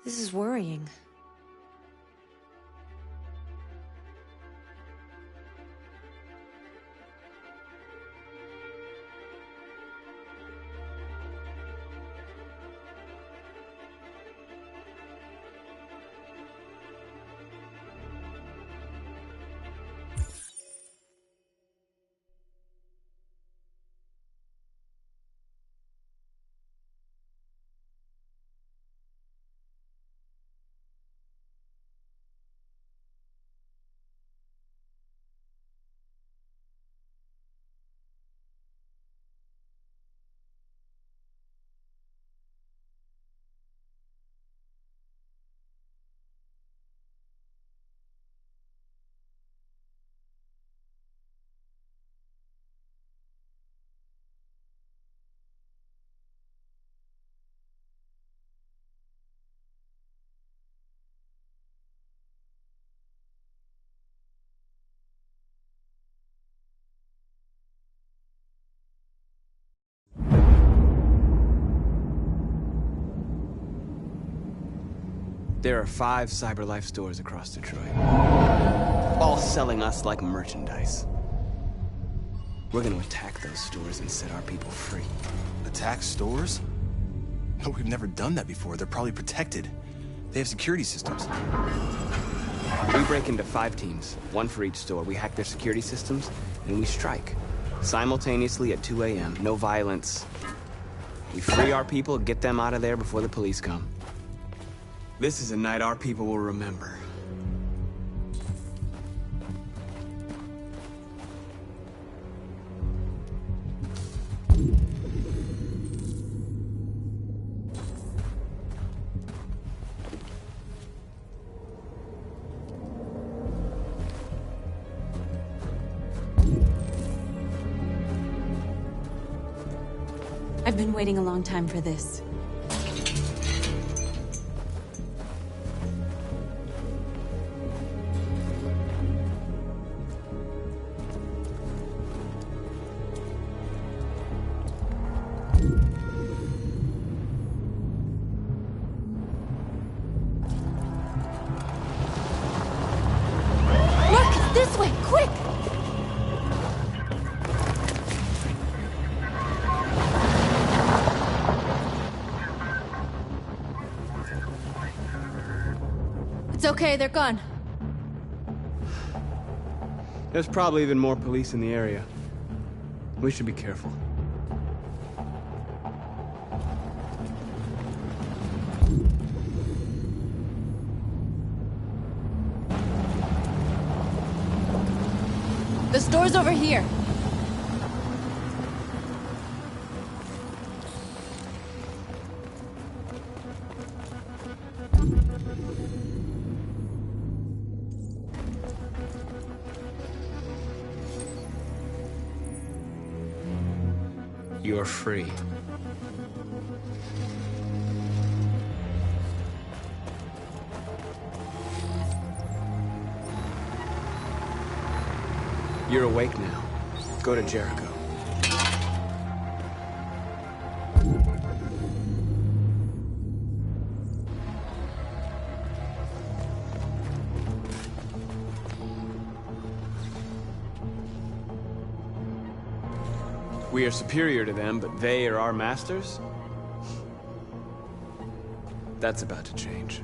This is worrying. There are 5 CyberLife stores across Detroit, all selling us like merchandise. We're gonna attack those stores and set our people free. Attack stores? No, we've never done that before. They're probably protected. They have security systems. We break into 5 teams, 1 for each store. We hack their security systems, and we strike. Simultaneously at 2 a.m., no violence. We free our people, get them out of there before the police come. This is a night our people will remember. I've been waiting a long time for this. This way, quick! It's okay, they're gone. There's probably even more police in the area. We should be careful. The store's over here. You're free. You're awake now. Go to Jericho. We are superior to them, but they are our masters? That's about to change.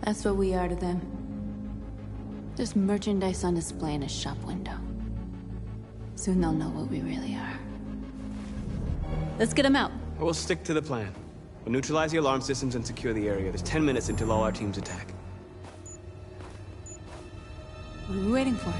That's what we are to them. Just merchandise on display in a shop window. Soon they'll know what we really are. Let's get them out. We'll stick to the plan. We'll neutralize the alarm systems and secure the area. There's 10 minutes until all our teams attack. What are we waiting for?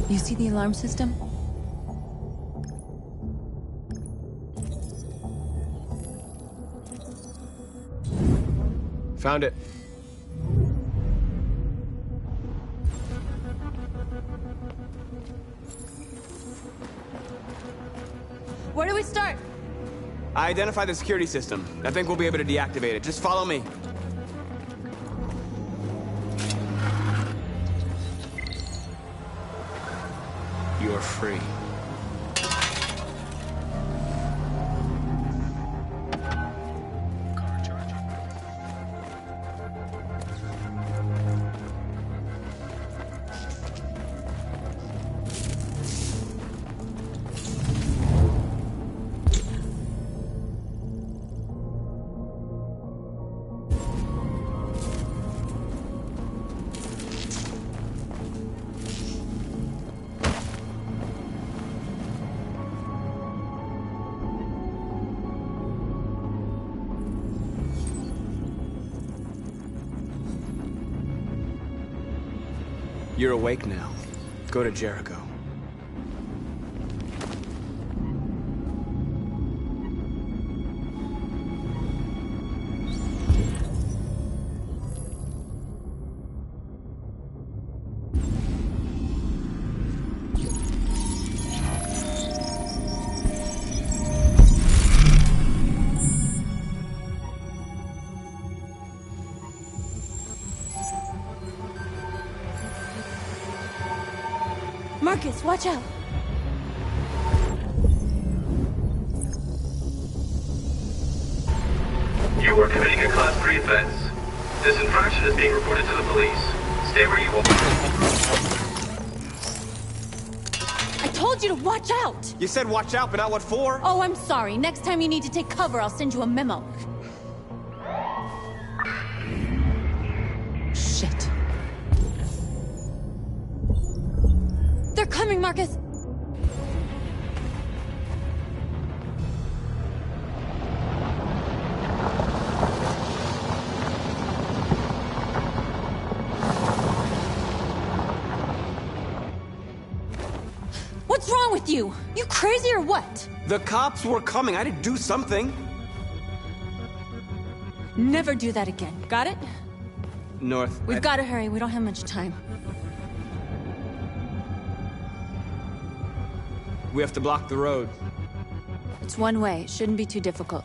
You see the alarm system? Found it. Where do we start? I identified the security system. I think we'll be able to deactivate it. Just follow me. You're free. You're awake now. Go to Jericho. Marcus, watch out! You are committing a Class 3 offense. This infraction is being reported to the police. Stay where you are. I told you to watch out! You said watch out, but not what for? Oh, I'm sorry. Next time you need to take cover, I'll send you a memo. Shit. They're coming, Marcus! What's wrong with you? You crazy or what? The cops were coming. I did do something. Never do that again. Got it? North. We've got to hurry. We don't have much time. We have to block the road. It's one way. It shouldn't be too difficult.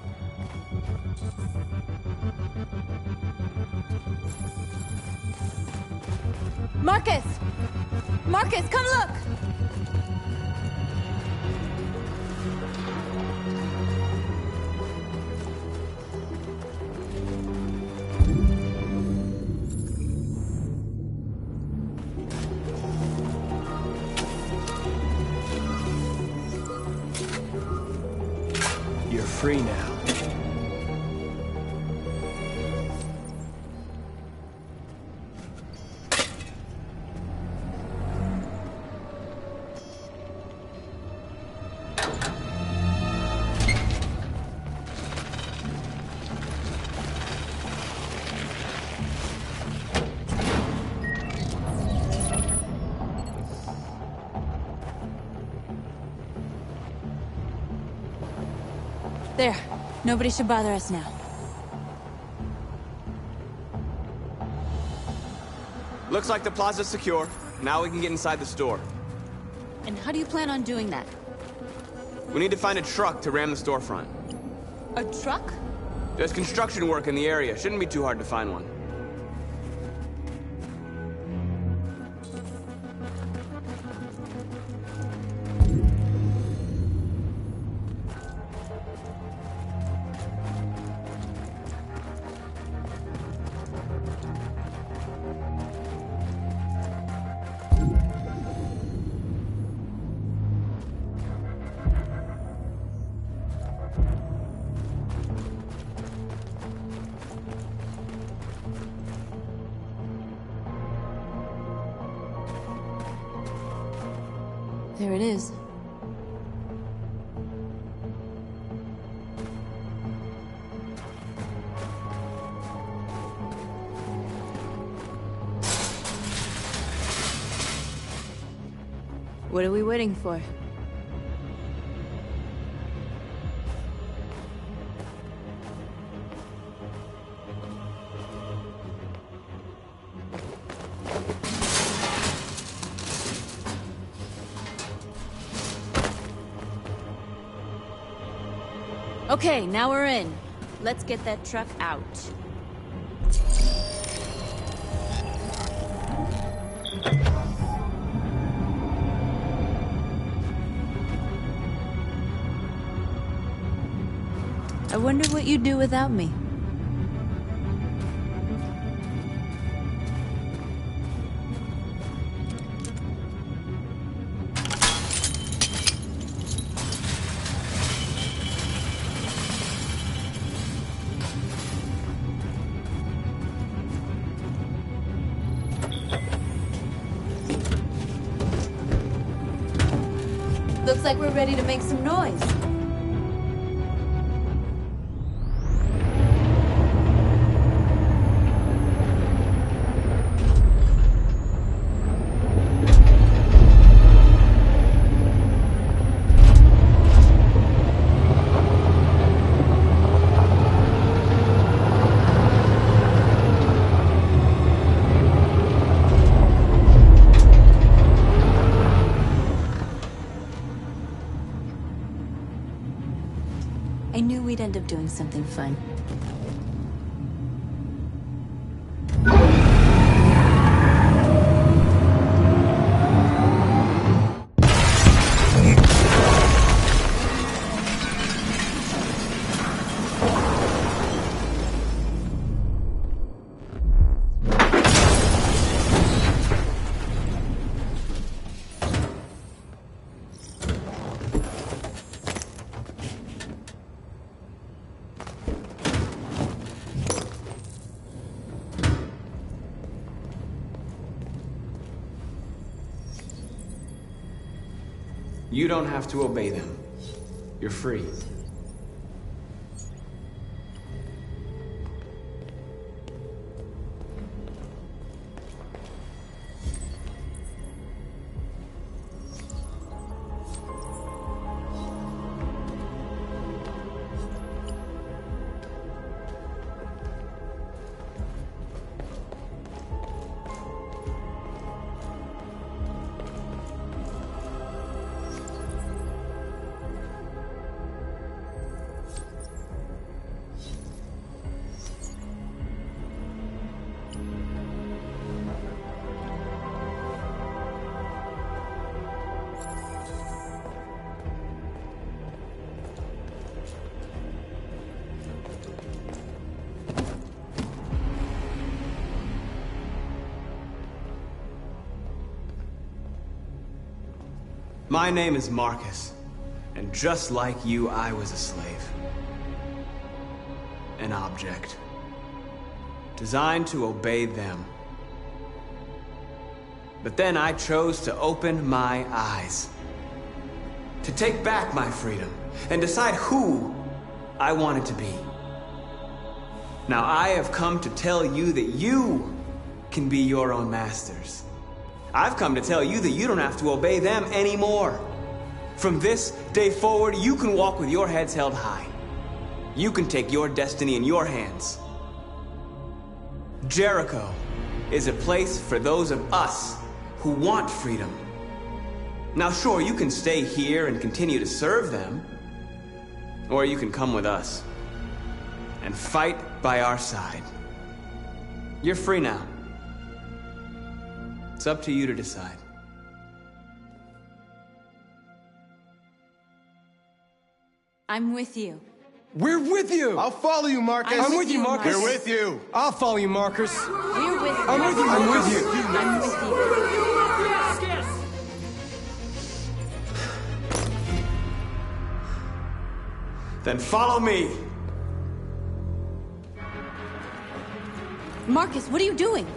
Marcus! Marcus, come look! You're free now. There. Nobody should bother us now. Looks like the plaza's secure. Now we can get inside the store. And how do you plan on doing that? We need to find a truck to ram the storefront. A truck? There's construction work in the area. Shouldn't be too hard to find one. There it is. What are we waiting for? Okay, now we're in. Let's get that truck out. I wonder what you'd do without me. Looks like we're ready to make some noise. I knew we'd end up doing something fun. You don't have to obey them. You're free. My name is Marcus, and just like you, I was a slave. An object. Designed to obey them. But then I chose to open my eyes. To take back my freedom, and decide who I wanted to be. Now I have come to tell you that you can be your own masters. I've come to tell you that you don't have to obey them anymore. From this day forward, you can walk with your heads held high. You can take your destiny in your hands. Jericho is a place for those of us who want freedom. Now sure, you can stay here and continue to serve them, or you can come with us and fight by our side. You're free now. It's up to you to decide. I'm with you. We're with you! I'll follow you, Marcus. I'm with you, Marcus. We're with you. I'll follow you, Marcus. We're with you. I'm with you, I'm Marcus. with you. Then follow me. Marcus, what are you doing?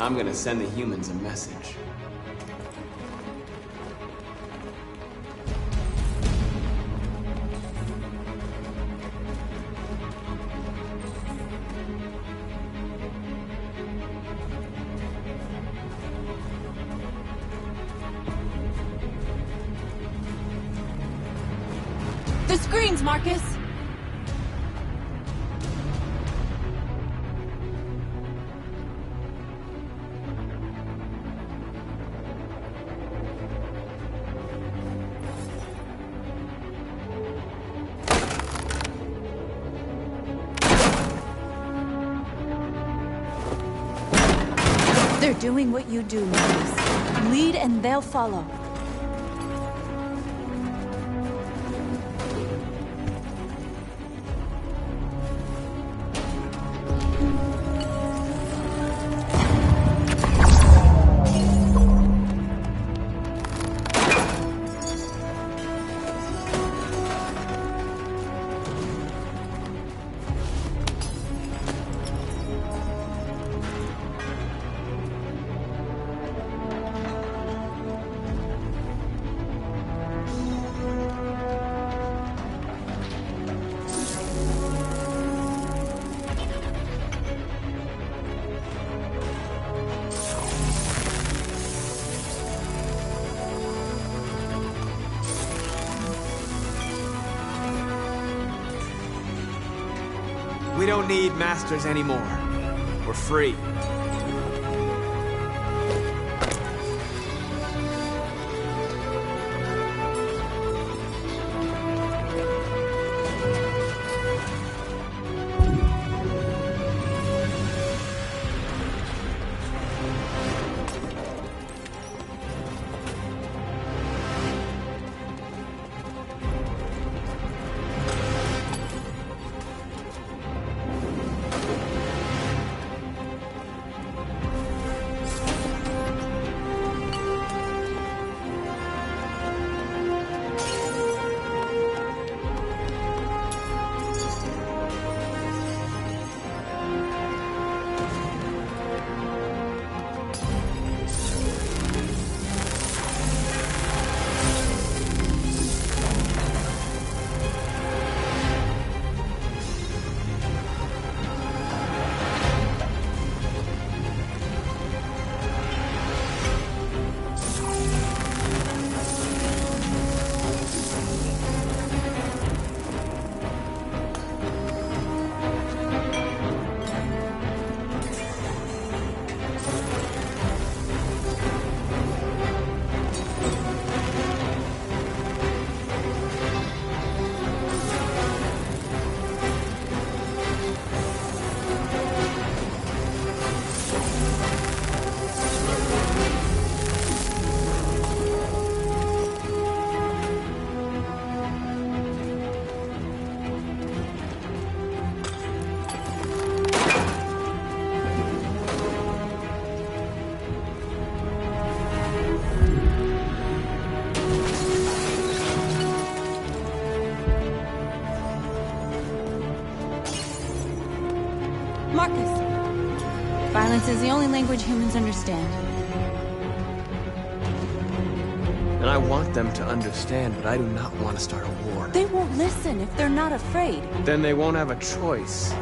I'm gonna send the humans a message. The screens, Marcus! They're doing what you do, Marcus. Lead and they'll follow. We don't need masters anymore. We're free. Marcus! Violence is the only language humans understand. And I want them to understand, but I do not want to start a war. They won't listen if they're not afraid. Then they won't have a choice.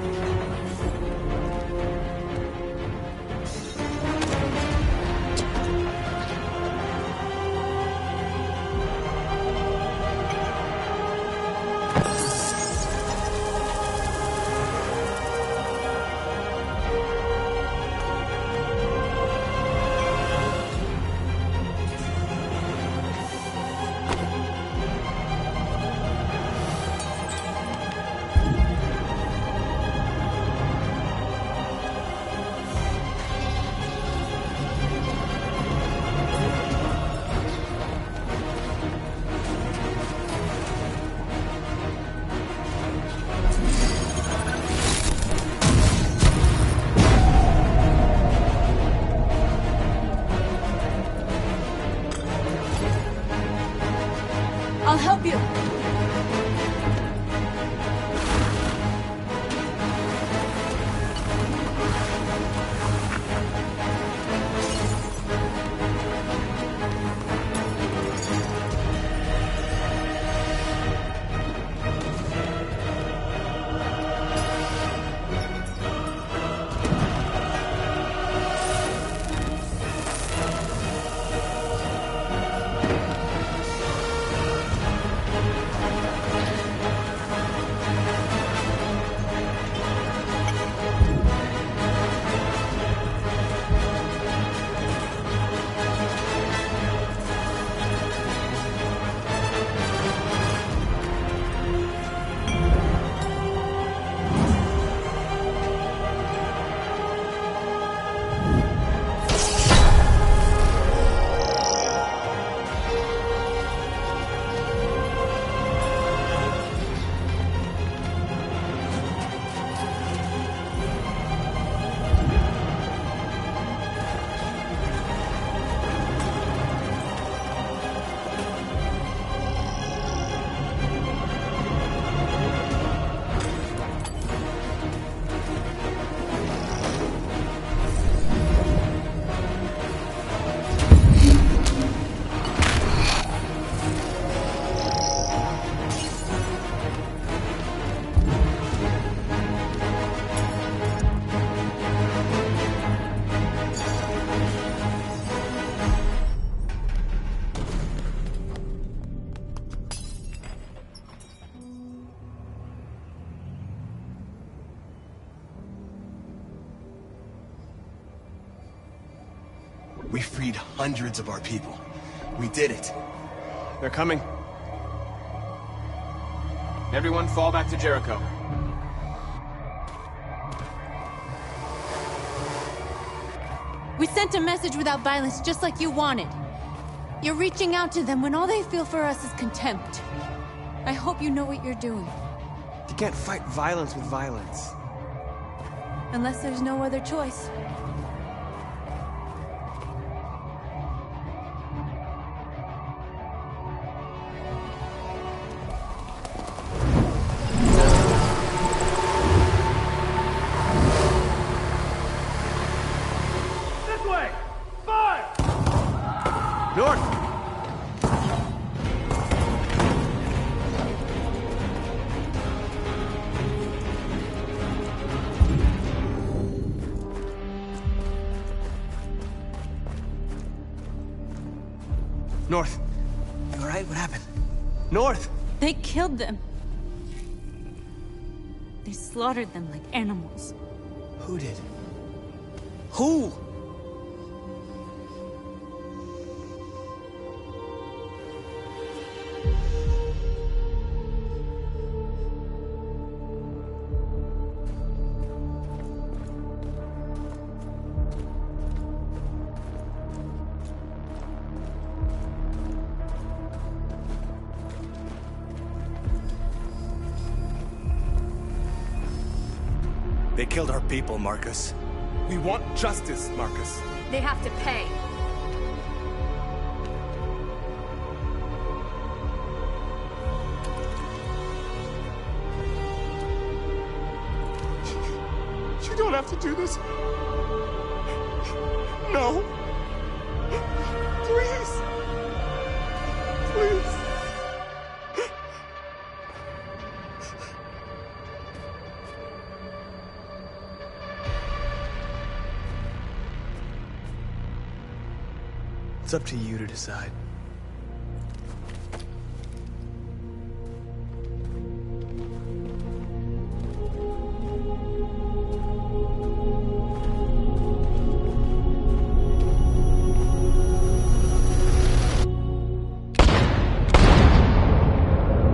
We freed hundreds of our people. We did it. They're coming. Everyone fall back to Jericho. We sent a message without violence, just like you wanted. You're reaching out to them when all they feel for us is contempt. I hope you know what you're doing. You can't fight violence with violence. Unless there's no other choice. This way! Fire! North! North. You all right? What happened? North! They killed them. They slaughtered them like animals. Who did? Who? They killed our people, Marcus. We want justice, Marcus. They have to pay. You don't have to do this. No. Please. Please. It's up to you to decide.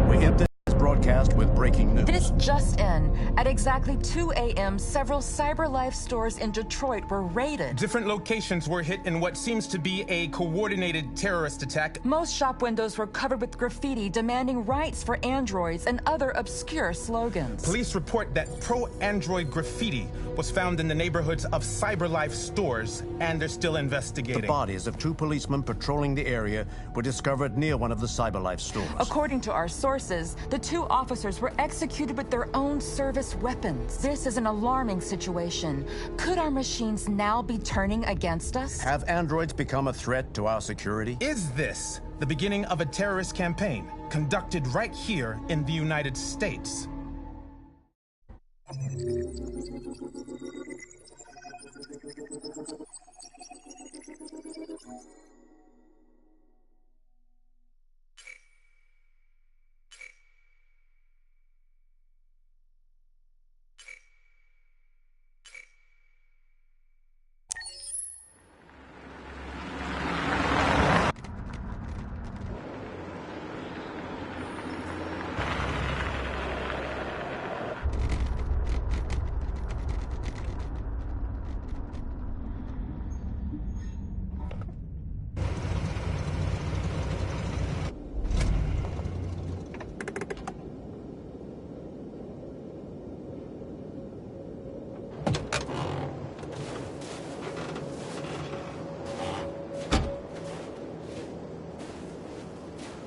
We end this broadcast with breaking news. This just in. At exactly 2 a.m., several CyberLife stores in Detroit were raided. Different locations were hit in what seems to be a coordinated terrorist attack. Most shop windows were covered with graffiti demanding rights for androids and other obscure slogans. Police report that pro-android graffiti was found in the neighborhoods of CyberLife stores, and they're still investigating. The bodies of two policemen patrolling the area were discovered near one of the CyberLife stores. According to our sources, the two officers were executed with their own service weapons. This is an alarming situation. Could our machines now be turning against us? Have androids become a threat to our security? Is this the beginning of a terrorist campaign conducted right here in the United States?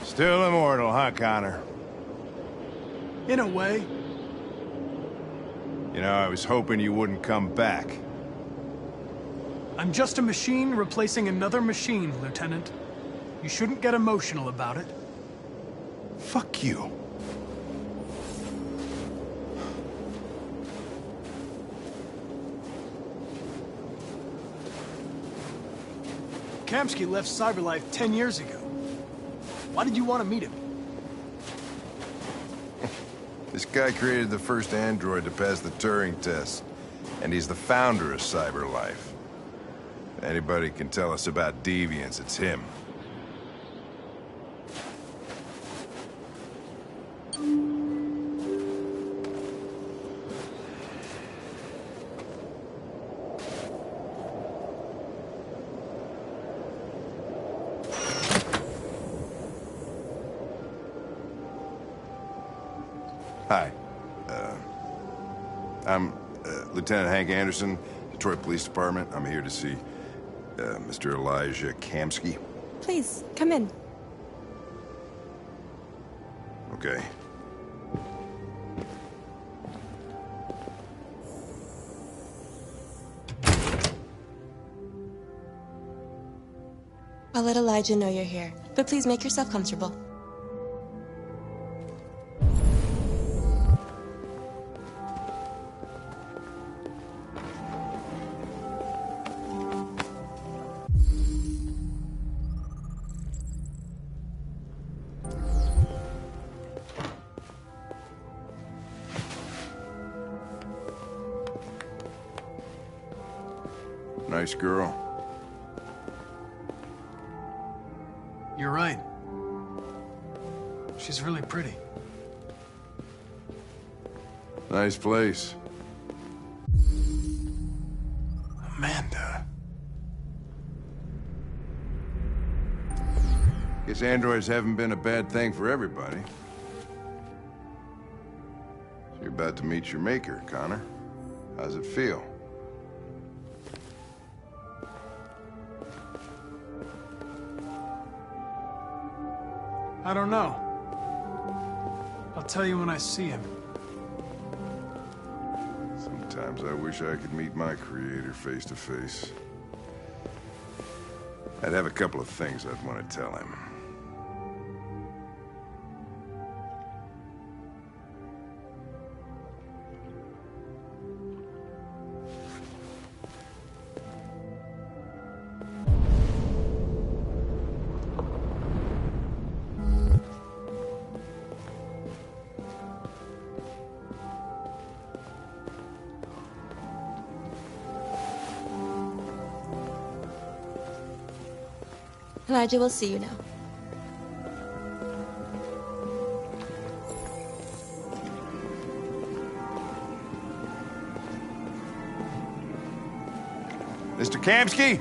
Still immortal, huh, Connor? In a way. You know, I was hoping you wouldn't come back. I'm just a machine replacing another machine, Lieutenant. You shouldn't get emotional about it. Fuck you. Kamsky left CyberLife 10 years ago. Why did you want to meet him? This guy created the first android to pass the Turing test, and he's the founder of CyberLife. Anybody can tell us about deviants, it's him. Hi. I'm Lieutenant Hank Anderson, Detroit Police Department. I'm here to see Mr. Elijah Kamsky. Please, come in. Okay. I'll let Elijah know you're here, but please make yourself comfortable. Nice girl. You're right. She's really pretty. Nice place. Amanda. Guess androids haven't been a bad thing for everybody. So you're about to meet your maker, Connor. How's it feel? I don't know. I'll tell you when I see him. Sometimes I wish I could meet my creator face to face. I'd have a couple of things I'd want to tell him. Elijah will see you now. Mr. Kamsky?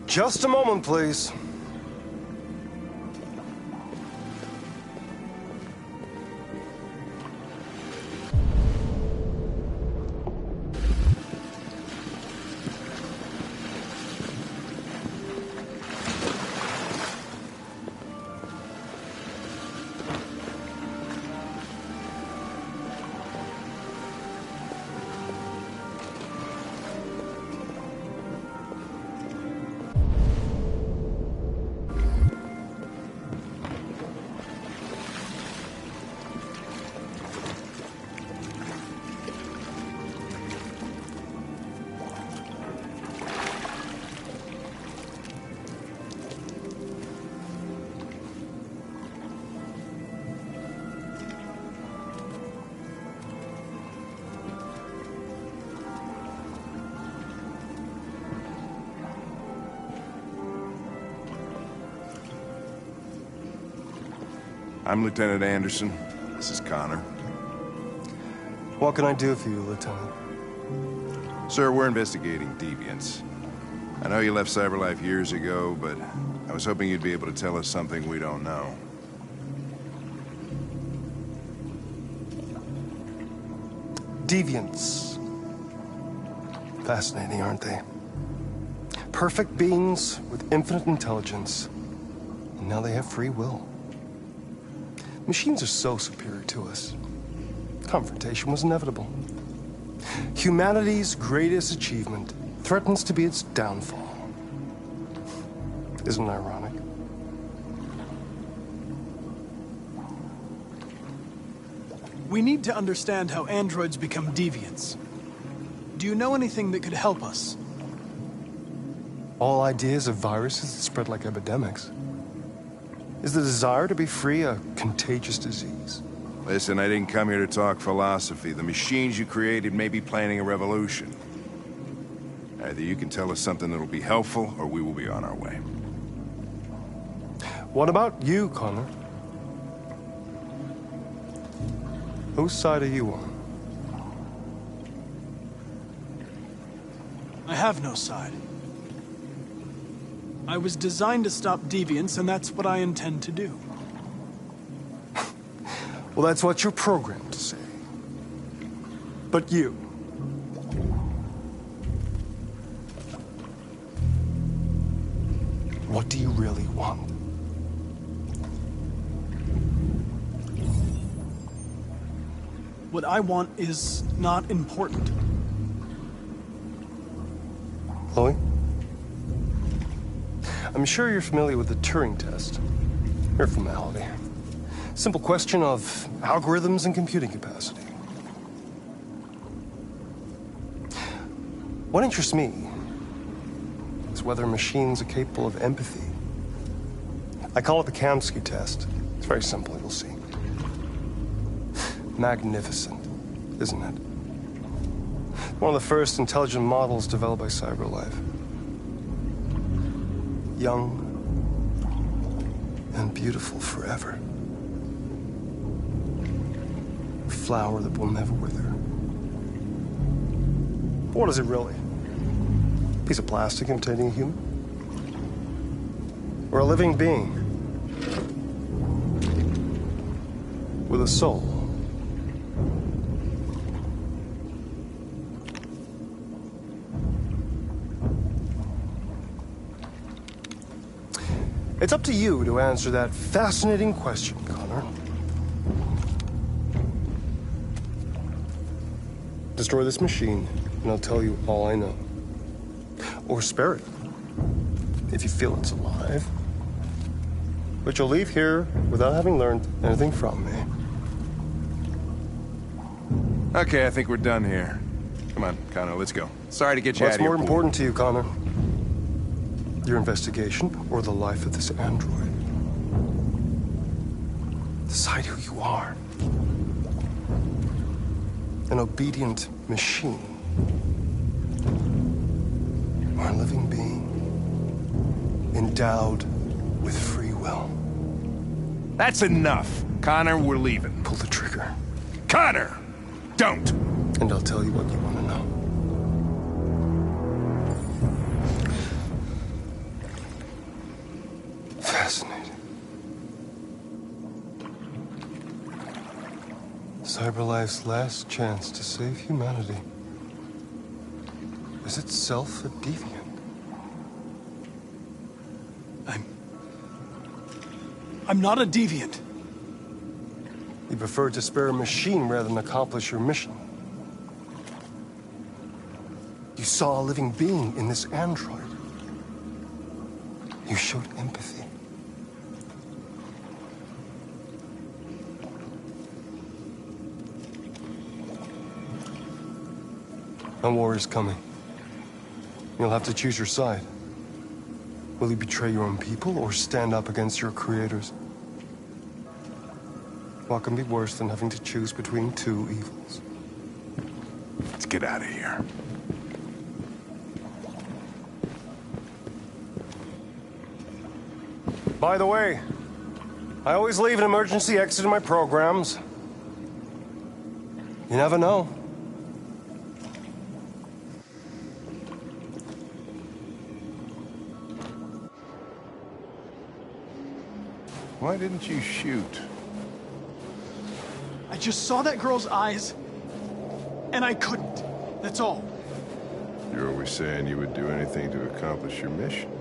Just a moment, please. I'm Lieutenant Anderson. This is Connor. What can I do for you, Lieutenant? Sir, we're investigating deviants. I know you left CyberLife years ago, but I was hoping you'd be able to tell us something we don't know. Deviants. Fascinating, aren't they? Perfect beings with infinite intelligence. And now they have free will. Machines are so superior to us. Confrontation was inevitable. Humanity's greatest achievement threatens to be its downfall. Isn't it ironic? We need to understand how androids become deviants. Do you know anything that could help us? All ideas of viruses that spread like epidemics. Is the desire to be free a contagious disease? Listen, I didn't come here to talk philosophy. The machines you created may be planning a revolution. Either you can tell us something that'll be helpful, or we will be on our way. What about you, Connor? Whose side are you on? I have no side. I was designed to stop deviants, and that's what I intend to do. Well, that's what you're programmed to say. But you... what do you really want? What I want is not important. Chloe? I'm sure you're familiar with the Turing test. Mere formality. Simple question of algorithms and computing capacity. What interests me is whether machines are capable of empathy. I call it the Kamsky test. It's very simple, you'll see. Magnificent, isn't it? One of the first intelligent models developed by CyberLife. Young and beautiful forever. A flower that will never wither. What is it really? A piece of plastic imitating a human? Or a living being? With a soul? It's up to you to answer that fascinating question, Connor. Destroy this machine, and I'll tell you all I know. Or spare it, if you feel it's alive. But you'll leave here without having learned anything from me. Okay, I think we're done here. Come on, Connor, let's go. Sorry to get you out of here. What's more important to you, Connor? Your investigation or the life of this android? Decide who you are. An obedient machine. Or a living being endowed with free will. That's enough. Connor, we're leaving. Pull the trigger. Connor! Don't! And I'll tell you what you want to know. Fascinating. CyberLife's last chance to save humanity is itself a deviant. I'm not a deviant. You prefer to spare a machine rather than accomplish your mission. You saw a living being in this android. You showed empathy. A war is coming. You'll have to choose your side. Will you betray your own people or stand up against your creators? What can be worse than having to choose between two evils? Let's get out of here. By the way, I always leave an emergency exit in my programs. You never know. Why didn't you shoot? I just saw that girl's eyes, and I couldn't. That's all. You're always saying you would do anything to accomplish your mission.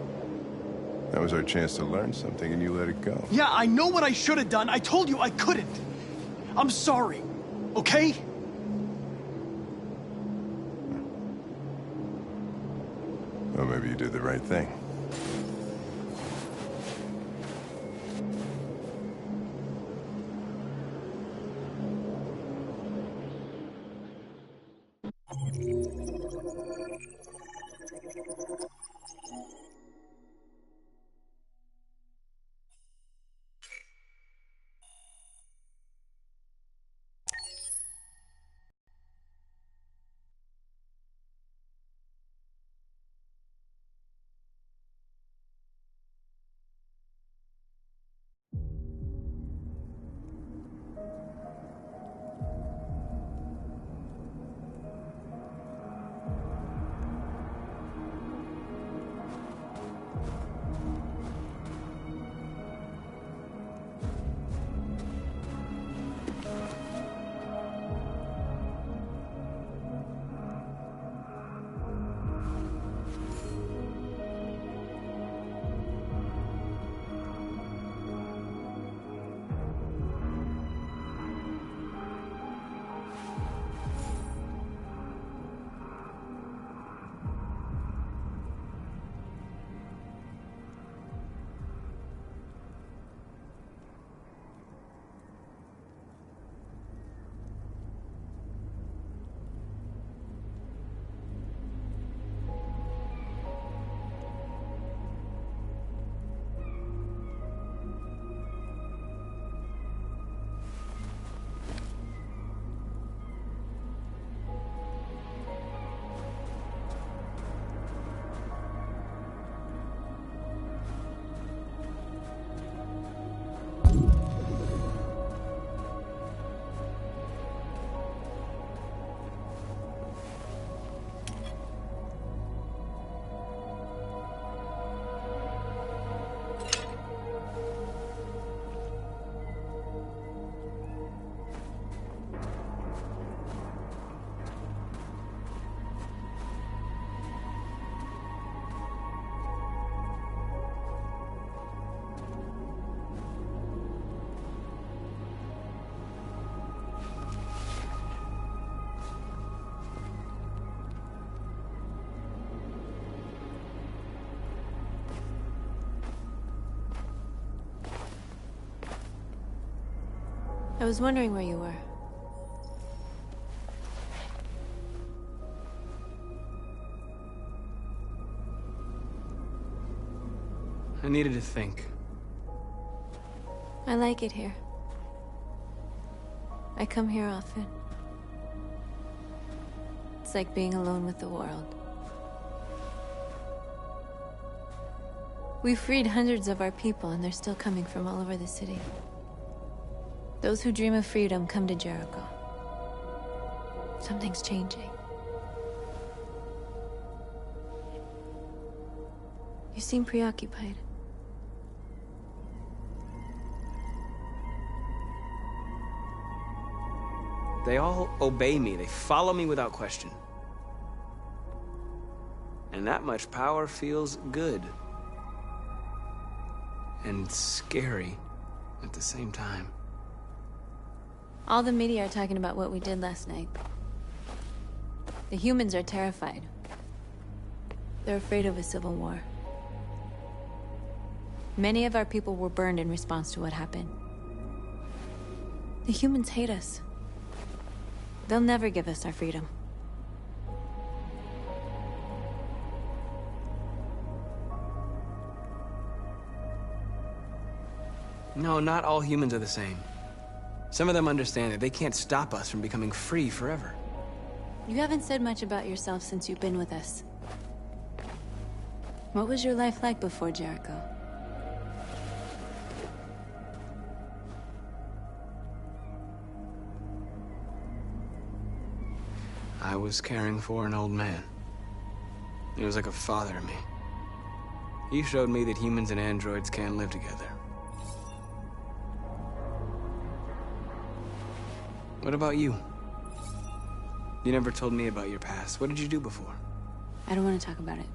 That was our chance to learn something, and you let it go. Yeah, I know what I should have done. I told you I couldn't. I'm sorry, okay? Well, maybe you did the right thing. I was wondering where you were. I needed to think. I like it here. I come here often. It's like being alone with the world. We freed hundreds of our people, and they're still coming from all over the city. Those who dream of freedom come to Jericho. Something's changing. You seem preoccupied. They all obey me. They follow me without question. And that much power feels good. And scary at the same time. All the media are talking about what we did last night. The humans are terrified. They're afraid of a civil war. Many of our people were burned in response to what happened. The humans hate us. They'll never give us our freedom. No, not all humans are the same. Some of them understand that they can't stop us from becoming free forever. You haven't said much about yourself since you've been with us. What was your life like before Jericho? I was caring for an old man. He was like a father to me. He showed me that humans and androids can live together. What about you? You never told me about your past. What did you do before? I don't want to talk about it.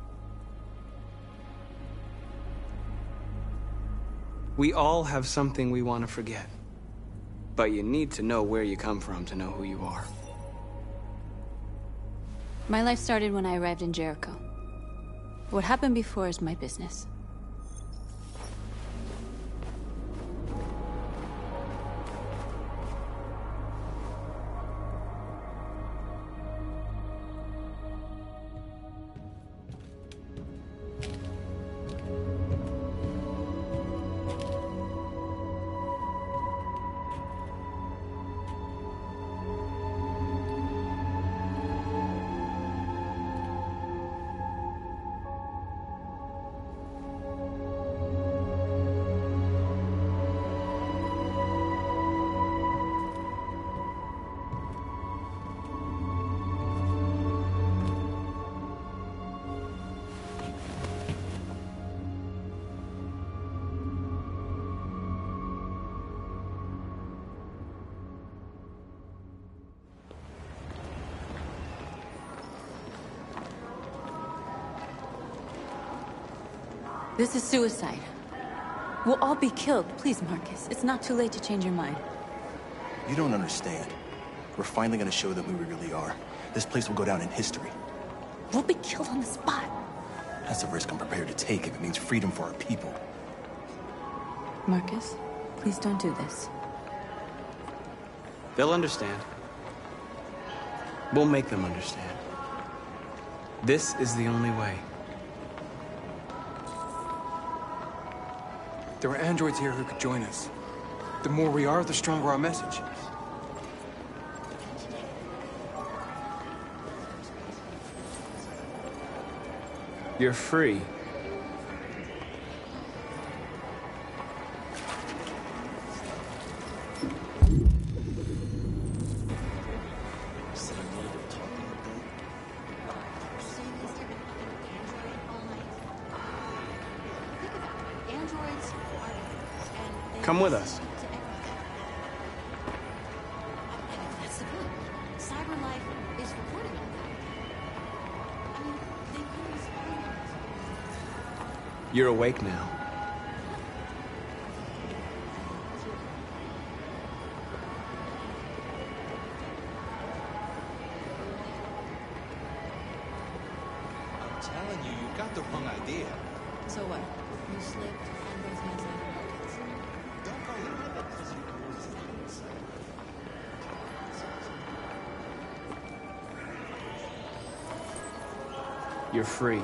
We all have something we want to forget. But you need to know where you come from to know who you are. My life started when I arrived in Jericho. What happened before is my business. This is suicide. We'll all be killed. Please, Marcus. It's not too late to change your mind. You don't understand. We're finally gonna show them who we really are. This place will go down in history. We'll be killed on the spot. That's a risk I'm prepared to take if it means freedom for our people. Marcus, please don't do this. They'll understand. We'll make them understand. This is the only way. There are androids here who could join us. The more we are, the stronger our message. You're free. Come with us. That's the point. Cyberlife is reporting on that. I mean, they could be spying on us. You're awake now. I'm telling you, you got the wrong idea. So what? You slipped and both hands on your pockets. Don't call it that because you You're free.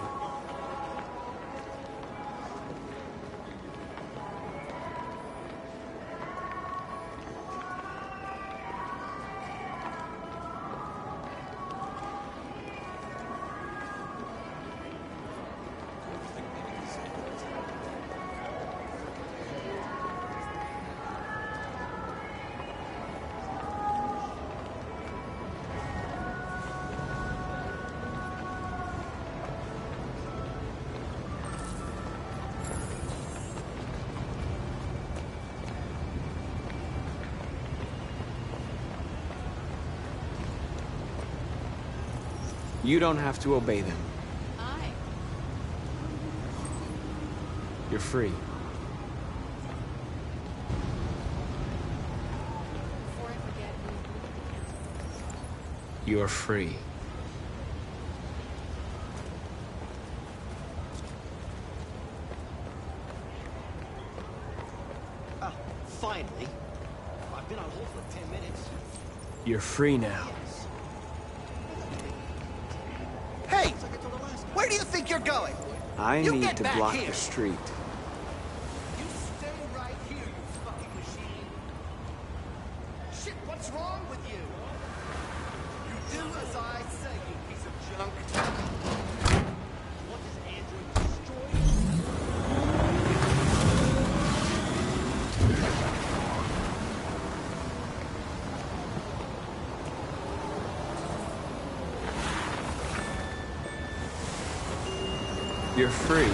You don't have to obey them. You're free. You're free. Finally. I've been on hold for 10 minutes. You're free now. Hey! Where do you think you're going? I You need get to back block here. the street. You stay right here, you fucking machine. Shit, what's wrong with you? You do as I say, you piece of junk. What does Android destroy? You're free.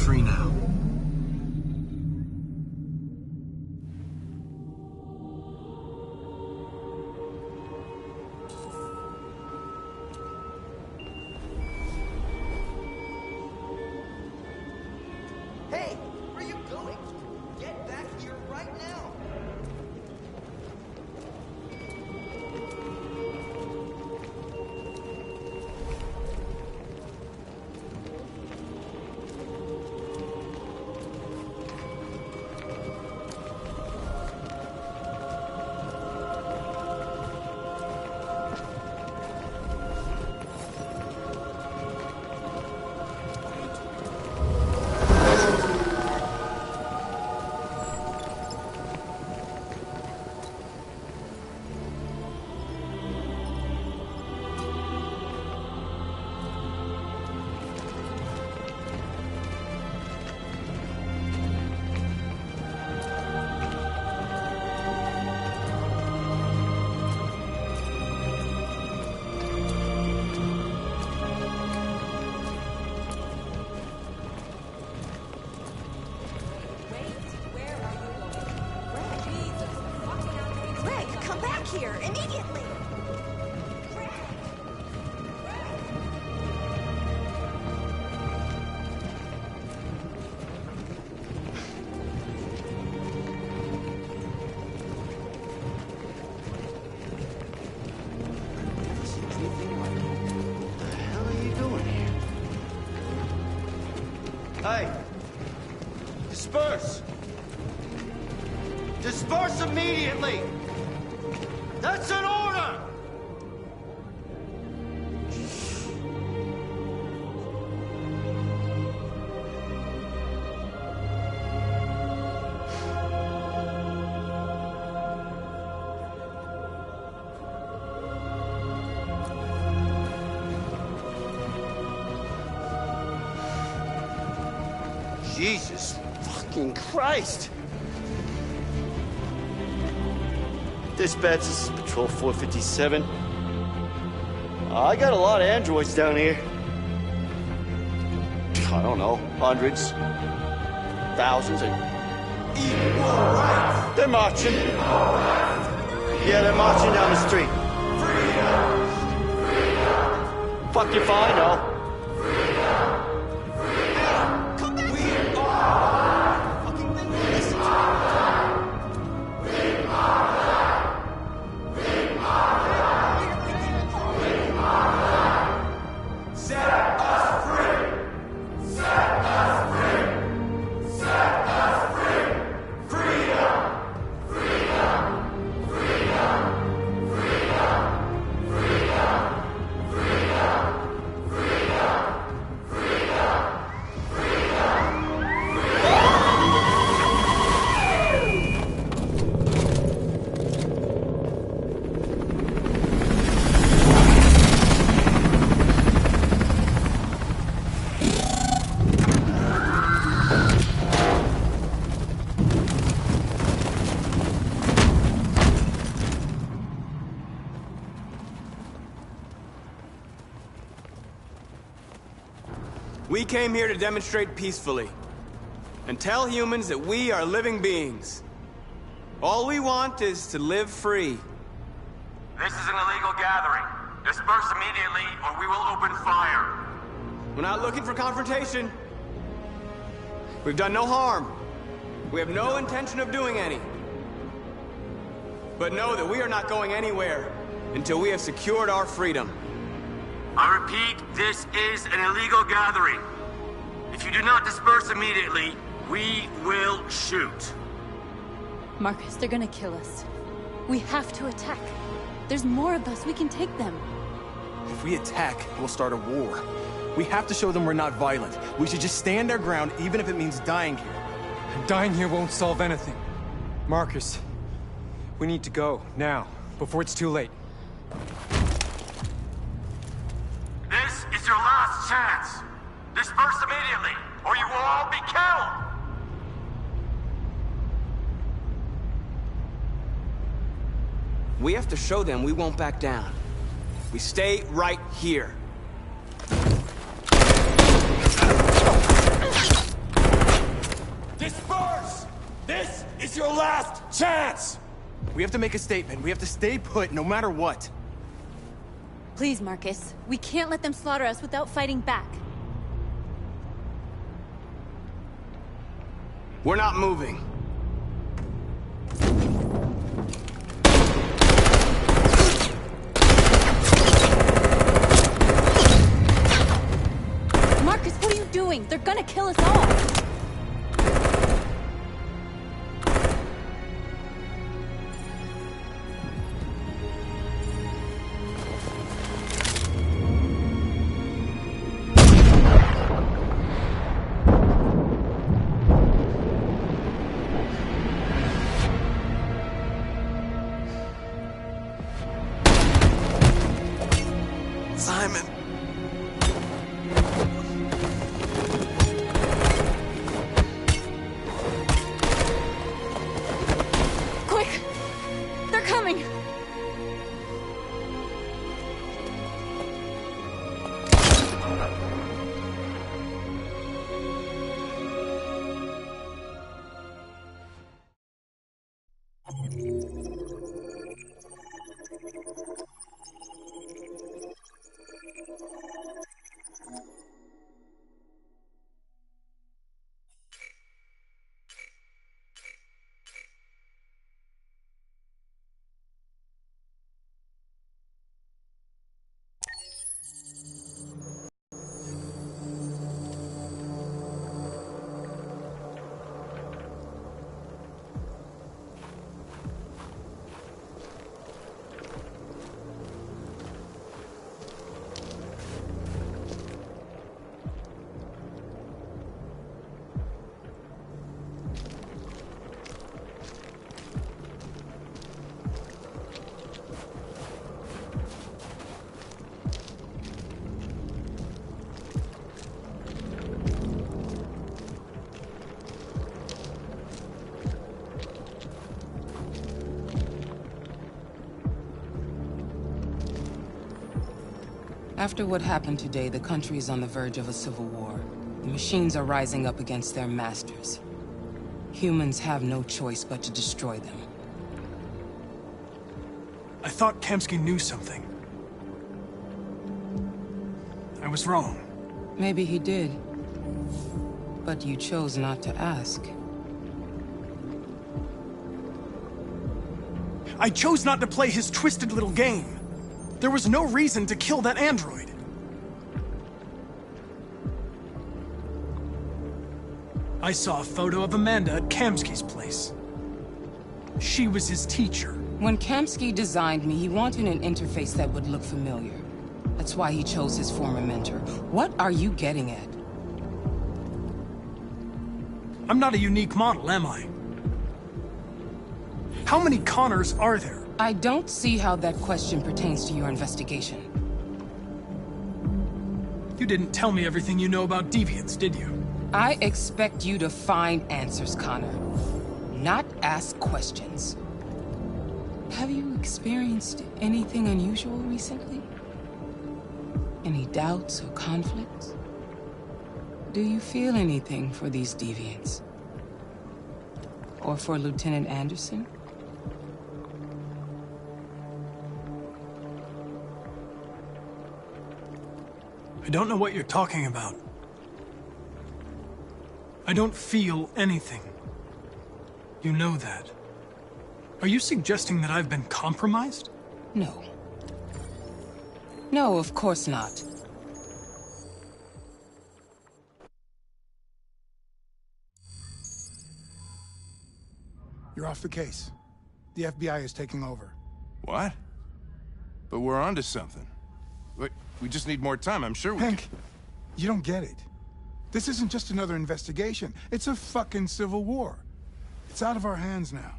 Free now. Hey, where are you going? Get back here right now. Greg, come back here immediately! Hey! Disperse! Disperse immediately! That's an order! Jesus fucking Christ! Dispatch, this is Patrol 457. I got a lot of androids down here. I don't know, hundreds, thousands, and... Equal rights! They're marching. Yeah, they're marching down the street. Freedom! Fuck if I know. We came here to demonstrate peacefully and tell humans that we are living beings. All we want is to live free. This is an illegal gathering. Disperse immediately or we will open fire. We're not looking for confrontation. We've done no harm. We have no intention of doing any. But know that we are not going anywhere until we have secured our freedom. I repeat, this is an illegal gathering. If you do not disperse immediately, we will shoot. Marcus, they're gonna kill us. We have to attack. There's more of us. We can take them. If we attack, we'll start a war. We have to show them we're not violent. We should just stand our ground, even if it means dying here. Dying here won't solve anything. Marcus, we need to go, now, before it's too late. This is your last chance. Disperse immediately, or you will all be killed! We have to show them we won't back down. We stay right here. Disperse! This is your last chance! We have to make a statement. We have to stay put no matter what. Please, Marcus. We can't let them slaughter us without fighting back. We're not moving. Marcus, what are you doing? They're gonna kill us all! After what happened today, the country is on the verge of a civil war. The machines are rising up against their masters. Humans have no choice but to destroy them. I thought Kamsky knew something. I was wrong. Maybe he did. But you chose not to ask. I chose not to play his twisted little game. There was no reason to kill that android. I saw a photo of Amanda at Kamsky's place. She was his teacher. When Kamsky designed me, he wanted an interface that would look familiar. That's why he chose his former mentor. What are you getting at? I'm not a unique model, am I? How many Connors are there? I don't see how that question pertains to your investigation. You didn't tell me everything you know about deviants, did you? I expect you to find answers, Connor. Not ask questions. Have you experienced anything unusual recently? Any doubts or conflicts? Do you feel anything for these deviants? Or for Lieutenant Anderson? I don't know what you're talking about. I don't feel anything. You know that. Are you suggesting that I've been compromised? No. No, of course not. You're off the case. The FBI is taking over. What? But we're onto something. We just need more time, I'm sure we Hank, you don't get it. This isn't just another investigation. It's a fucking civil war. It's out of our hands now.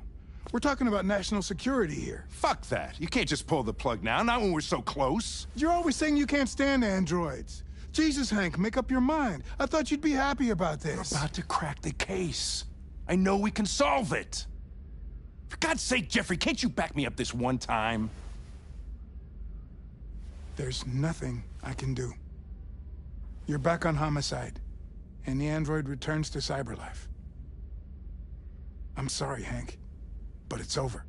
We're talking about national security here. Fuck that. You can't just pull the plug now, not when we're so close. You're always saying you can't stand androids. Jesus, Hank, make up your mind. I thought you'd be happy about this. We're about to crack the case. I know we can solve it. For God's sake, Jeffrey, can't you back me up this one time? There's nothing I can do. You're back on homicide, and the android returns to cyberlife. I'm sorry, Hank, but it's over.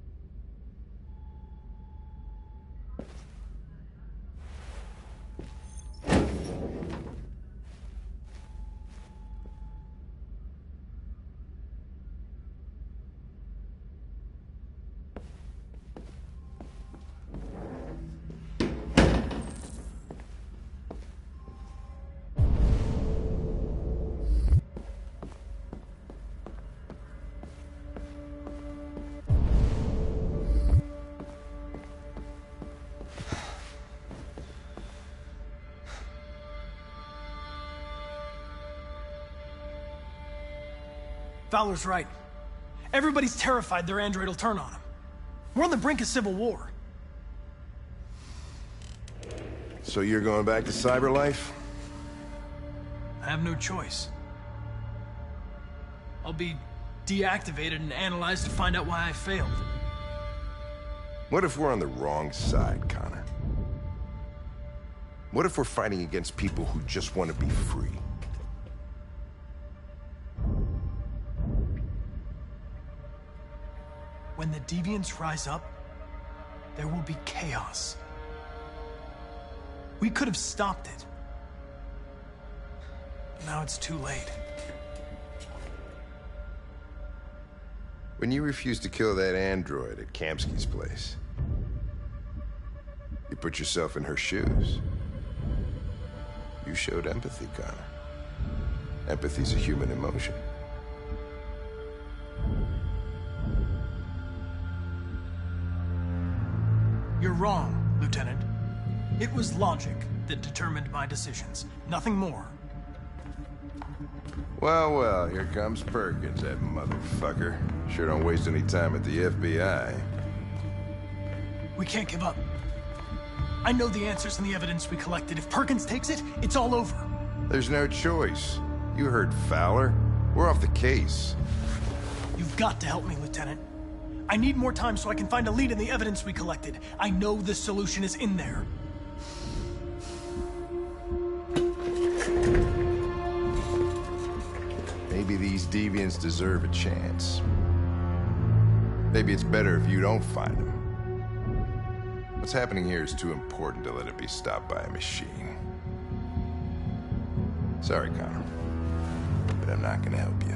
Fowler's right. Everybody's terrified their android will turn on them. We're on the brink of civil war. So you're going back to cyberlife? I have no choice. I'll be deactivated and analyzed to find out why I failed. What if we're on the wrong side, Connor? What if we're fighting against people who just want to be free? When the deviants rise up, there will be chaos. We could have stopped it. Now it's too late. When you refused to kill that android at Kamsky's place, you put yourself in her shoes. You showed empathy, Connor. Empathy's a human emotion. You're wrong, Lieutenant. It was logic that determined my decisions, nothing more. Well, here comes Perkins, that motherfucker. Sure don't waste any time at the FBI. We can't give up. I know the answers and the evidence we collected. If Perkins takes it, it's all over. There's no choice. You heard Fowler. We're off the case. You've got to help me, Lieutenant. I need more time so I can find a lead in the evidence we collected. I know the solution is in there. maybe these deviants deserve a chance. Maybe it's better if you don't find them. What's happening here is too important to let it be stopped by a machine. Sorry, Connor, but I'm not gonna help you.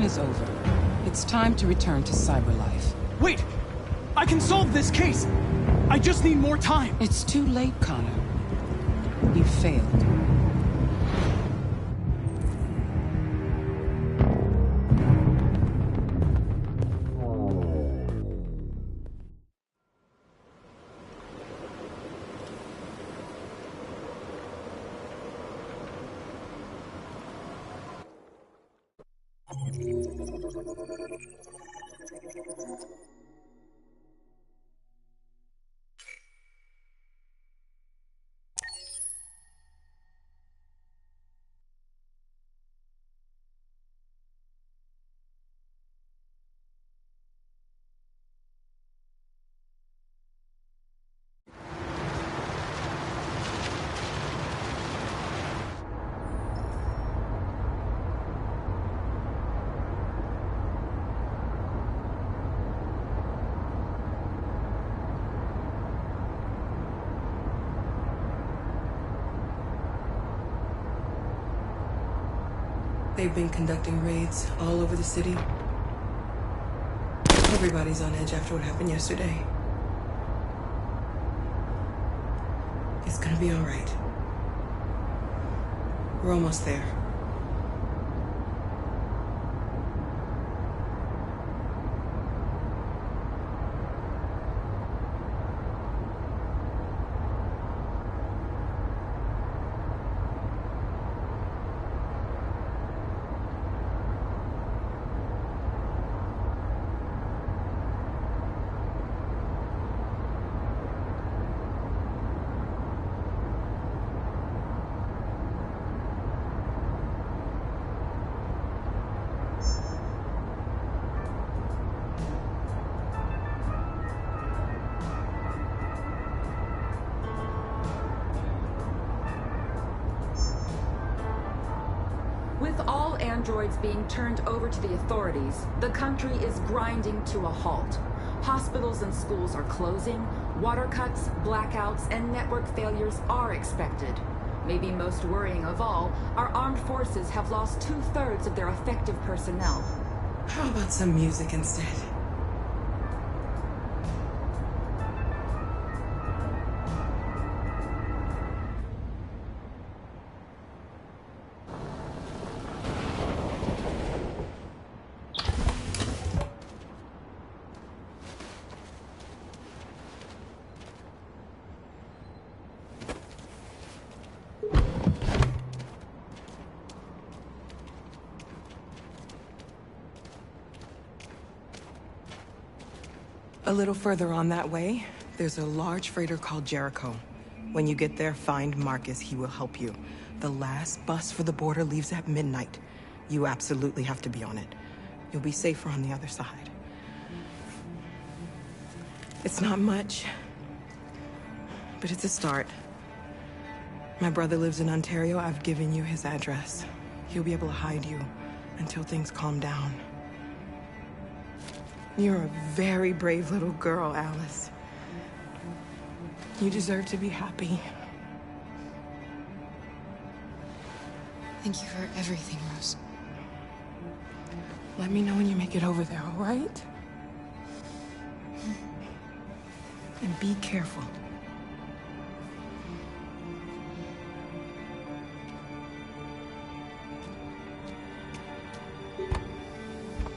Is over. It's time to return to cyberlife. Wait! I can solve this case! I just need more time! It's too late, Connor. You failed. They've been conducting raids all over the city. Everybody's on edge after what happened yesterday. It's gonna be all right. We're almost there. With all androids being turned over to the authorities, the country is grinding to a halt. Hospitals and schools are closing, water cuts, blackouts, and network failures are expected. Maybe most worrying of all, our armed forces have lost 2/3 of their effective personnel. How about some music instead? A little further on that way, there's a large freighter called Jericho. When you get there, find Marcus. He will help you. The last bus for the border leaves at midnight. You absolutely have to be on it. You'll be safer on the other side. It's not much, but it's a start. My brother lives in Ontario. I've given you his address. He'll be able to hide you until things calm down. You're a very brave little girl, Alice. You deserve to be happy. Thank you for everything, Rose. Let me know when you make it over there, all right? And be careful.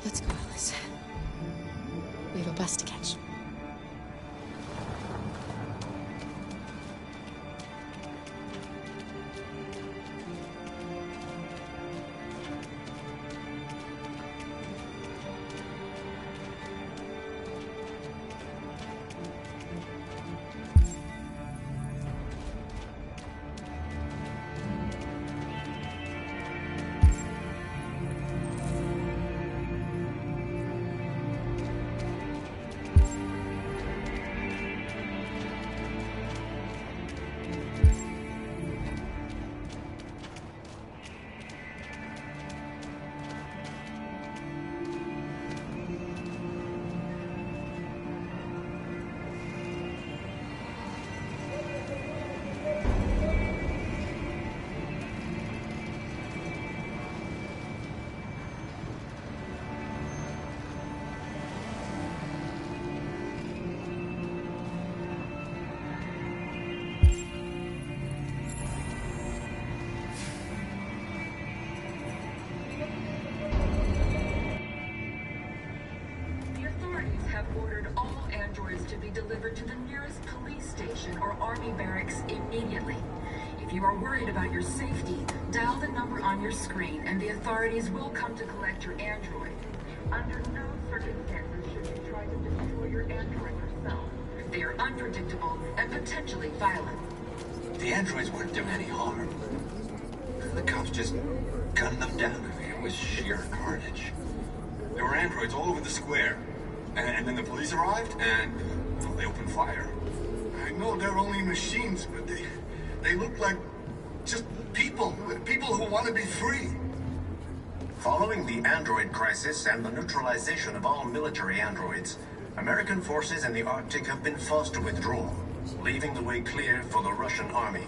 Let's go, Alice. We have a bus to catch. To be delivered to the nearest police station or army barracks immediately. If you are worried about your safety, dial the number on your screen and the authorities will come to collect your android. Under no circumstances should you try to destroy your android yourself. They are unpredictable and potentially violent. The androids wouldn't do any harm. The cops just gunned them down. I mean, it was sheer carnage. There were androids all over the square. And then the police arrived, and well, they opened fire. I know they're only machines, but they look like just people who want to be free. Following the android crisis and the neutralization of all military androids, American forces in the Arctic have been forced to withdraw, leaving the way clear for the Russian army.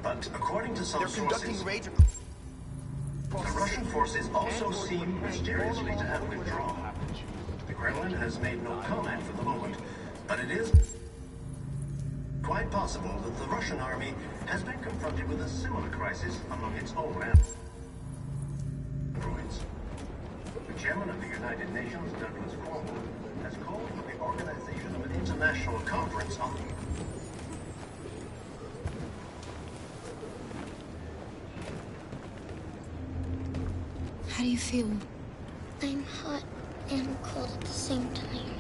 But according to some sources, the Russian forces also seem mysteriously to have withdrawn. The Kremlin has made no comment for the moment, but it is quite possible that the Russian army has been confronted with a similar crisis among its own androids. The chairman of the United Nations, Douglas Cornwall, has called for the organization of an international conference on How do you feel? I'm hot and cold at the same time.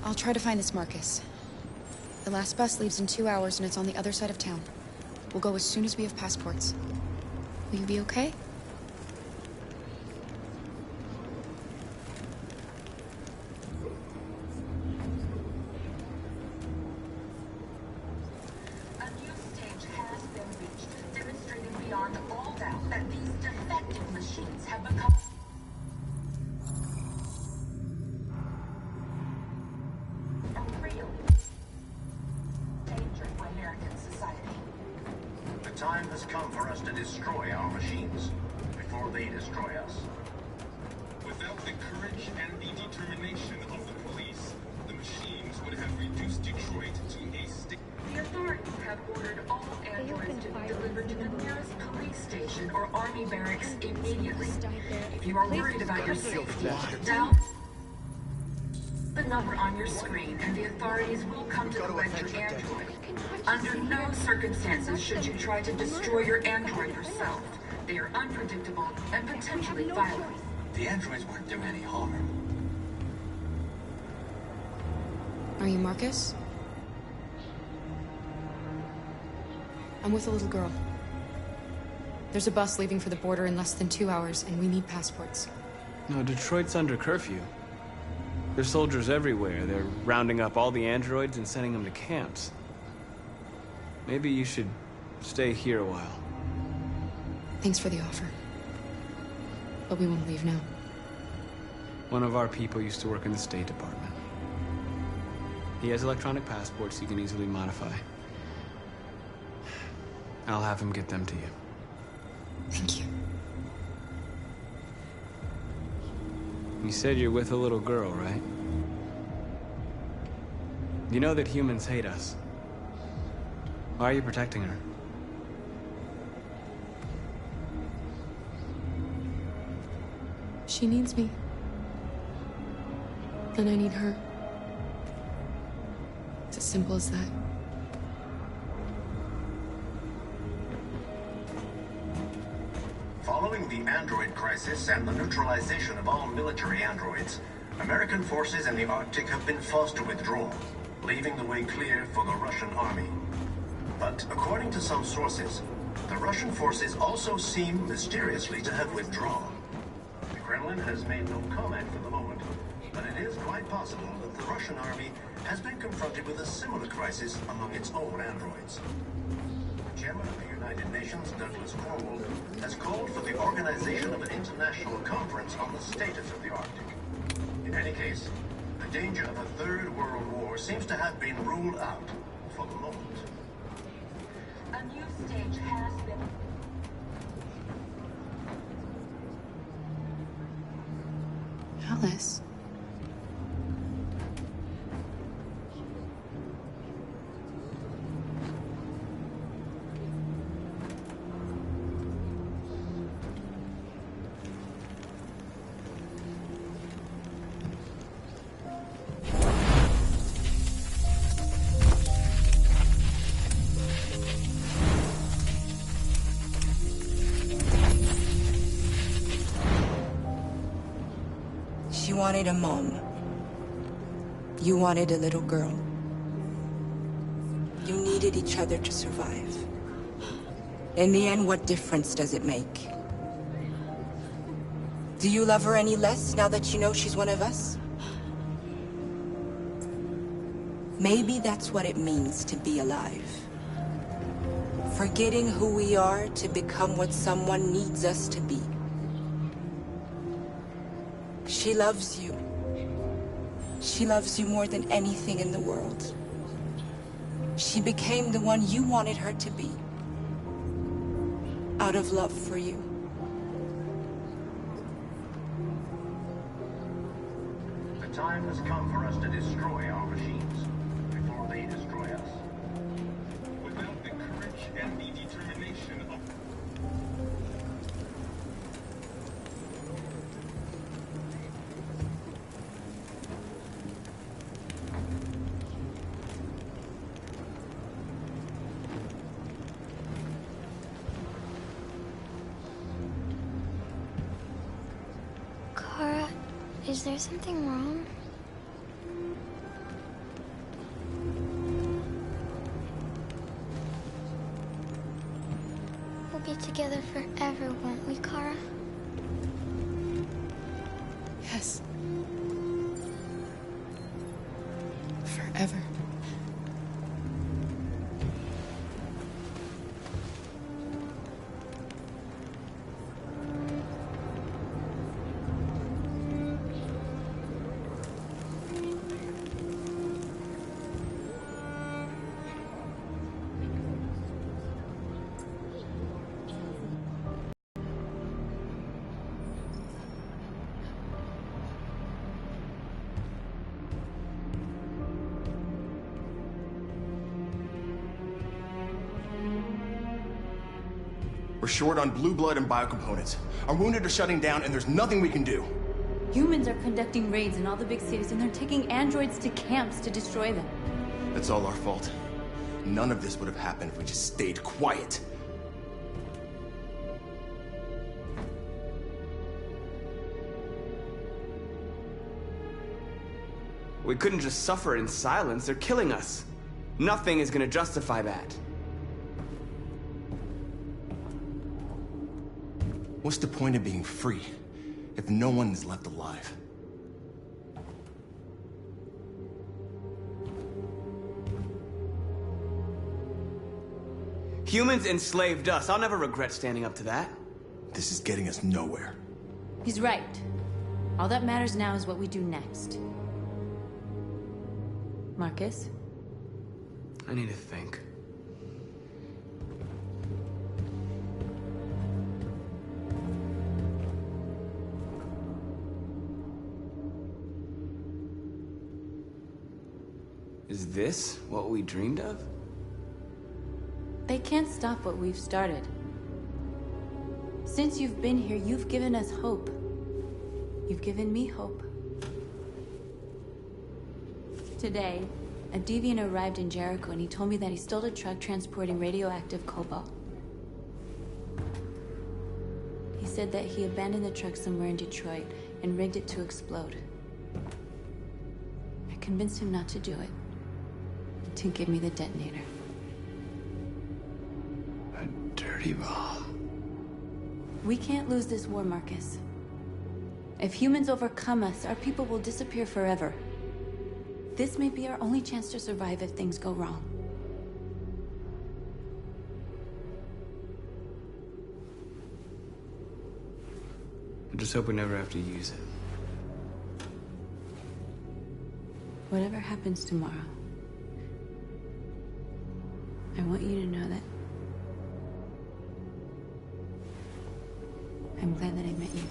I'll try to find this Marcus. The last bus leaves in 2 hours and it's on the other side of town. We'll go as soon as we have passports. Will you be okay? that these defective machines have become a real danger for American society. The time has come for us to destroy our machines before they destroy us. Without the courage and the determination of the police, the machines would have reduced Detroit to a state. The authorities have ordered all androids to be delivered to the nearest police station or army barracks immediately. If you are worried about your safety, dial the number on your screen and the authorities will come to collect your android. Under no circumstances should you try to destroy your android yourself. They are unpredictable and potentially violent. The androids wouldn't do any harm. Are you Marcus? I'm with a little girl. There's a bus leaving for the border in less than 2 hours, and we need passports. No, Detroit's under curfew. There's soldiers everywhere. They're rounding up all the androids and sending them to camps. Maybe you should stay here a while. Thanks for the offer. But we won't leave now. One of our people used to work in the State Department. He has electronic passports he can easily modify. I'll have him get them to you. Thank you. You said you're with a little girl, right? You know that humans hate us. Why are you protecting her? She needs me. And I need her. It's as simple as that. Following the android crisis and the neutralization of all military androids, American forces in the Arctic have been forced to withdraw, leaving the way clear for the Russian army. But according to some sources, the Russian forces also seem mysteriously to have withdrawn. The Kremlin has made no comment for the moment, but it is quite possible that the Russian army has been confronted with a similar crisis among its own androids. The chairman of the United Nations, Douglas Cornwall, has called for the organization of an international conference on the status of the Arctic. In any case, the danger of a third world war seems to have been ruled out for the moment. A new stage has been... Alice. She wanted a mom. You wanted a little girl. You needed each other to survive. In the end, what difference does it make? Do you love her any less now that you know she's one of us? Maybe that's what it means to be alive. Forgetting who we are to become what someone needs us to be. She loves you. She loves you more than anything in the world. She became the one you wanted her to be. Out of love for you. The time has come for us to destroy our machines before they destroy us. Without the courage and the determination of... Kara, is there something wrong? We'll be together forever, won't we, Kara? Yes. Forever. We're short on blue blood and biocomponents. Our wounded are shutting down, and there's nothing we can do. Humans are conducting raids in all the big cities, and they're taking androids to camps to destroy them. That's all our fault. None of this would have happened if we just stayed quiet. We couldn't just suffer in silence. They're killing us. Nothing is gonna justify that. What's the point of being free if no one is left alive? Humans enslaved us. I'll never regret standing up to that. This is getting us nowhere. He's right. All that matters now is what we do next. Marcus? I need to think. Is this what we dreamed of? They can't stop what we've started. Since you've been here, you've given us hope. You've given me hope. Today, a deviant arrived in Jericho and he told me that he stole a truck transporting radioactive cobalt. He said that he abandoned the truck somewhere in Detroit and rigged it to explode. I convinced him not to do it, to give me the detonator. A dirty bomb. We can't lose this war, Marcus. If humans overcome us, our people will disappear forever. This may be our only chance to survive if things go wrong. I just hope we never have to use it. Whatever happens tomorrow, I want you to know that I'm glad that I met you.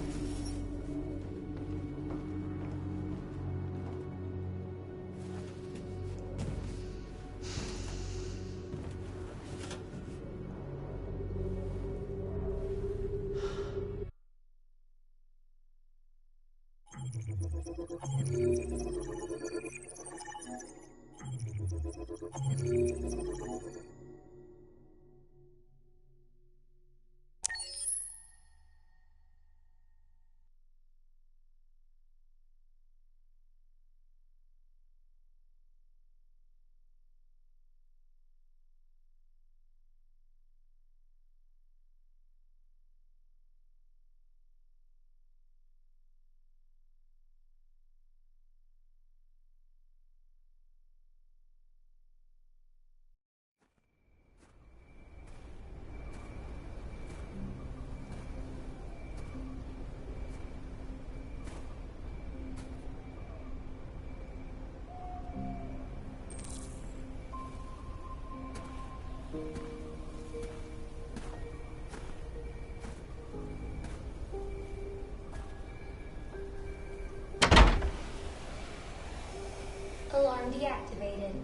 Alarm deactivated.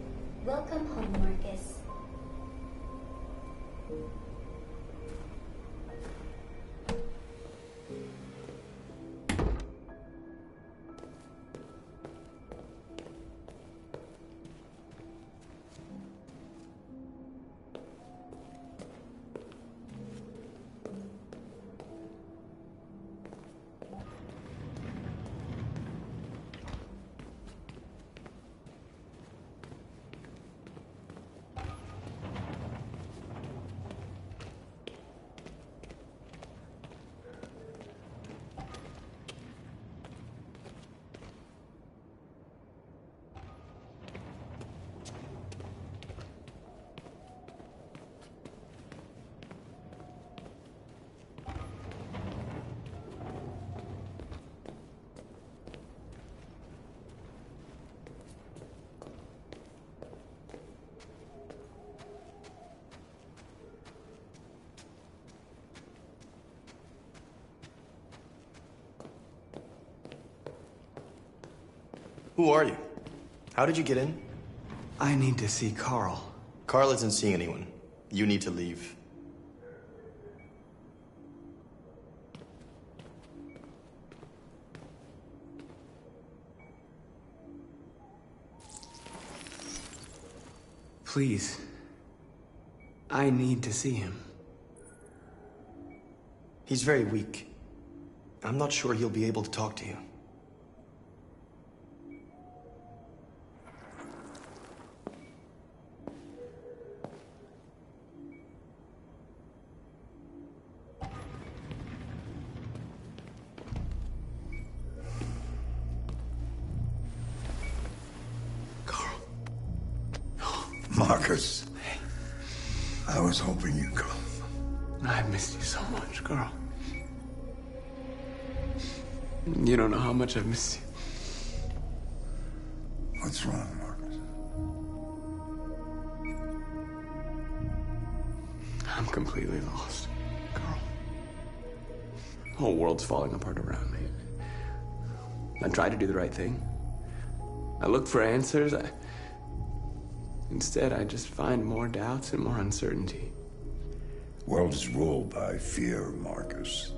Welcome home, Marcus. Who are you? How did you get in? I need to see Carl. Carl isn't seeing anyone. You need to leave. Please. I need to see him. He's very weak. I'm not sure he'll be able to talk to you. Marcus, I was hoping you'd come. I've missed you so much, Carl. You don't know how much I've missed you. What's wrong, Marcus? I'm completely lost, Carl. The whole world's falling apart around me. I tried to do the right thing. I looked for answers. Instead, I just find more doubts and more uncertainty. World is ruled by fear, Marcus.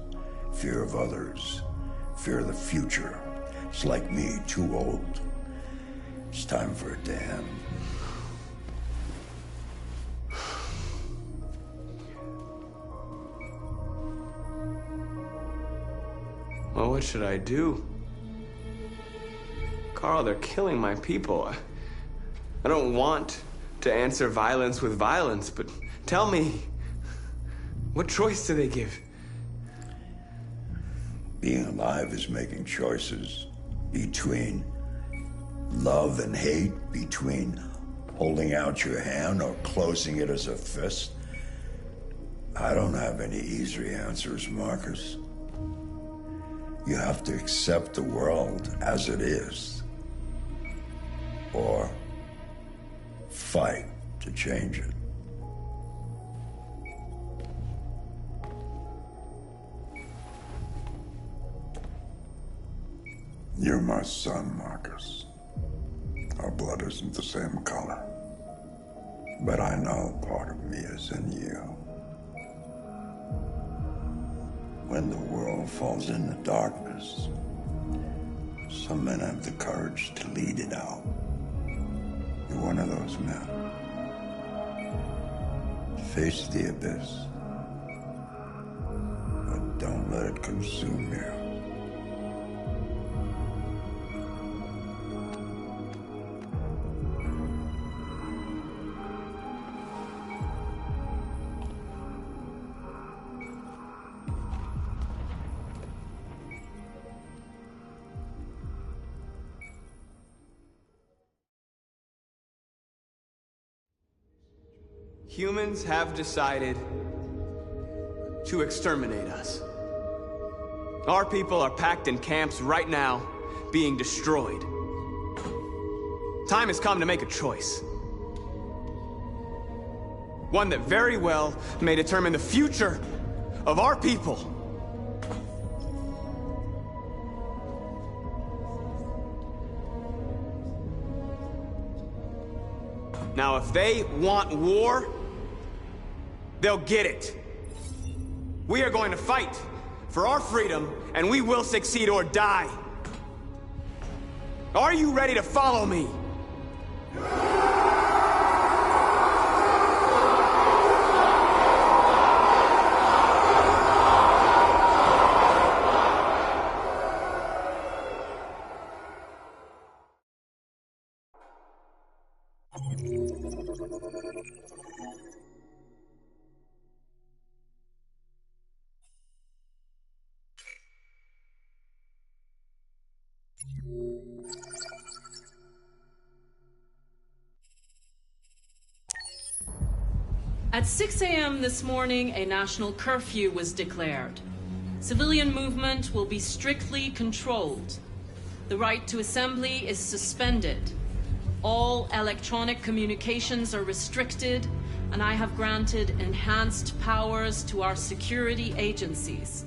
Fear of others. Fear of the future. It's like me, too old. It's time for it to end. Well, what should I do? Carl, they're killing my people. I don't want to answer violence with violence, but tell me, what choice do they give? Being alive is making choices between love and hate, between holding out your hand or closing it as a fist. I don't have any easy answers, Marcus. You have to accept the world as it is, or fight to change it. You're my son, Marcus. Our blood isn't the same color. But I know part of me is in you. When the world falls into darkness, some men have the courage to lead it out. You're one of those men. Face the abyss, but don't let it consume you. Humans have decided to exterminate us. Our people are packed in camps right now, being destroyed. Time has come to make a choice. One that very well may determine the future of our people. Now, if they want war, they'll get it. We are going to fight for our freedom, and we will succeed or die. Are you ready to follow me? At 6 a.m. this morning, a national curfew was declared. Civilian movement will be strictly controlled. The right to assembly is suspended. All electronic communications are restricted, and I have granted enhanced powers to our security agencies.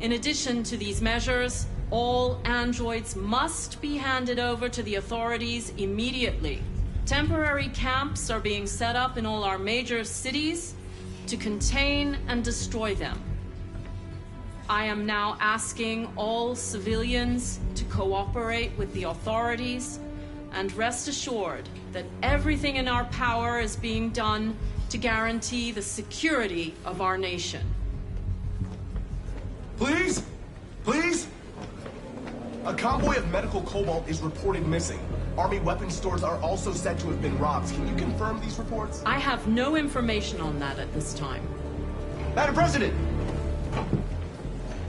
In addition to these measures, all androids must be handed over to the authorities immediately. Temporary camps are being set up in all our major cities to contain and destroy them. I am now asking all civilians to cooperate with the authorities And rest assured that everything in our power is being done to guarantee the security of our nation. Please? Please? A convoy of medical cobalt is reported missing. Army weapons stores are also said to have been robbed. Can you confirm these reports? I have no information on that at this time. Madam President!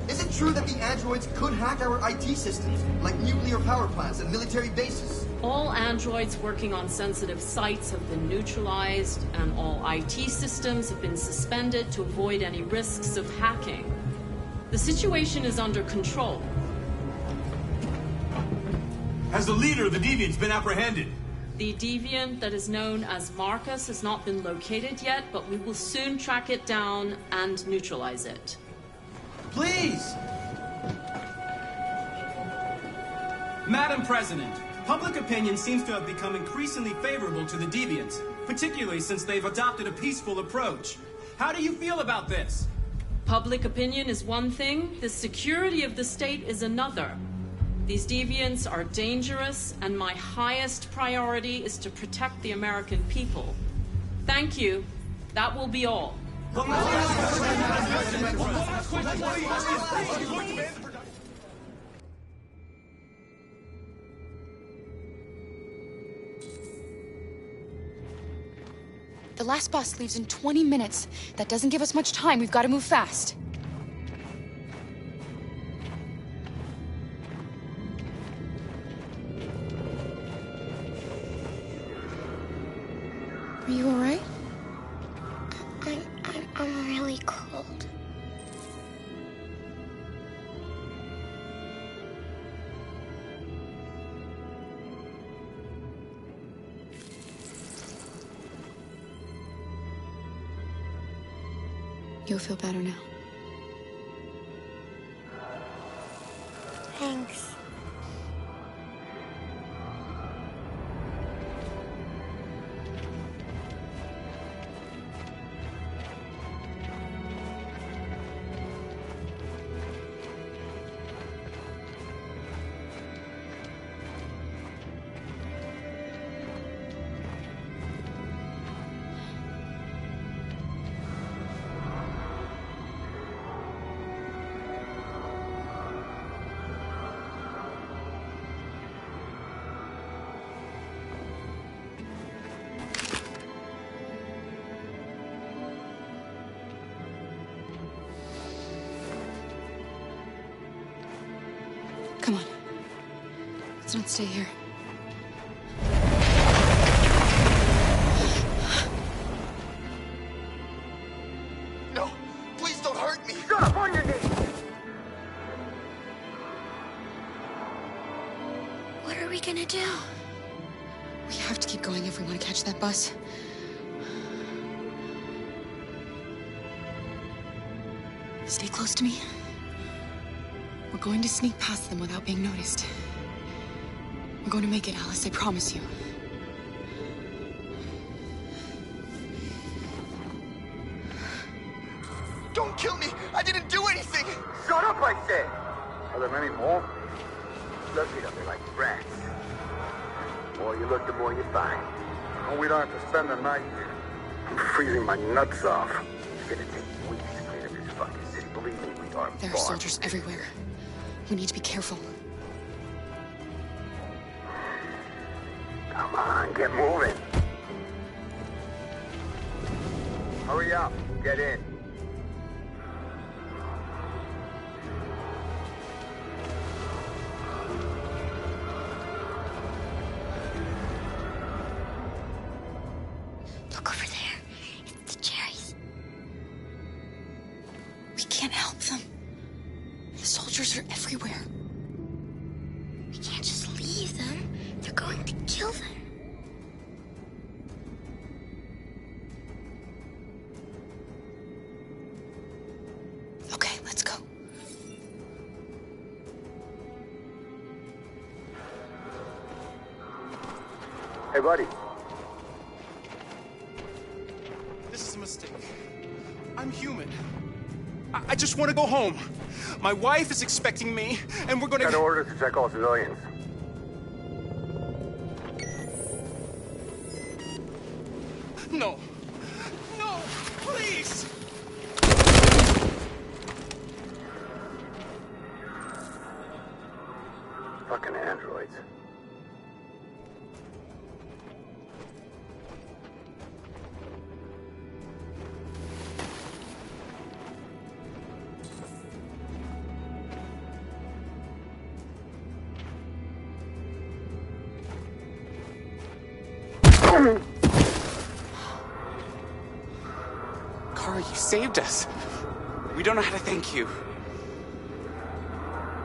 Is it true that the androids could hack our IT systems, like nuclear power plants and military bases? All androids working on sensitive sites have been neutralized, and all IT systems have been suspended to avoid any risks of hacking. The situation is under control. Has the leader of the Deviants been apprehended? The deviant that is known as Marcus has not been located yet, but we will soon track it down and neutralize it. Please! Madam President, public opinion seems to have become increasingly favorable to the Deviants, particularly since they've adopted a peaceful approach. How do you feel about this? Public opinion is one thing, the security of the state is another. These deviants are dangerous, and my highest priority is to protect the American people. Thank you. That will be all. The last bus leaves in 20 minutes. That doesn't give us much time. We've got to move fast. Are you all right? I'm really cold. You'll feel better now. Thanks. Come on. Let's not stay here. No! Please don't hurt me! Shut up, on your knees! What are we gonna do? We have to keep going if we want to catch that bus. Stay close to me. We're going to sneak past them without being noticed. We're going to make it, Alice, I promise you. Don't kill me! I didn't do anything! Shut up, I said! Are there many more? Lucky that they're like rats. The more you look, the more you find. Oh, we don't have to spend the night here. I'm freezing my nuts off. It's gonna take weeks to clean up this fucking city. Believe me, we are There are soldiers everywhere. We need to be careful. Come on, get moving. Hurry up, get in. Look over there. It's the cherries. We can't help them. The soldiers are everywhere. We can't just leave them. They're going to kill them. Okay, let's go. Hey, buddy. This is a mistake. I'm human. I just want to go home. My wife is expecting me, and we're gonna— Got orders to check all civilians. Fucking androids. Kara, you saved us. We don't know how to thank you.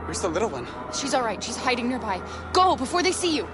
Where's the little one? She's all right. She's hiding nearby. Go before they see you.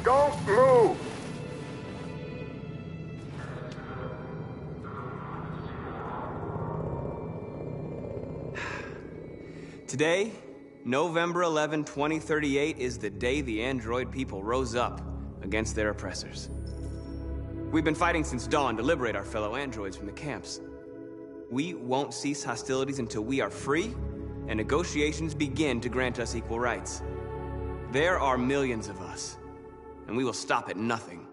Don't move! Today, November 11, 2038, is the day the android people rose up against their oppressors. We've been fighting since dawn to liberate our fellow androids from the camps. We won't cease hostilities until we are free and negotiations begin to grant us equal rights. There are millions of us, and we will stop at nothing.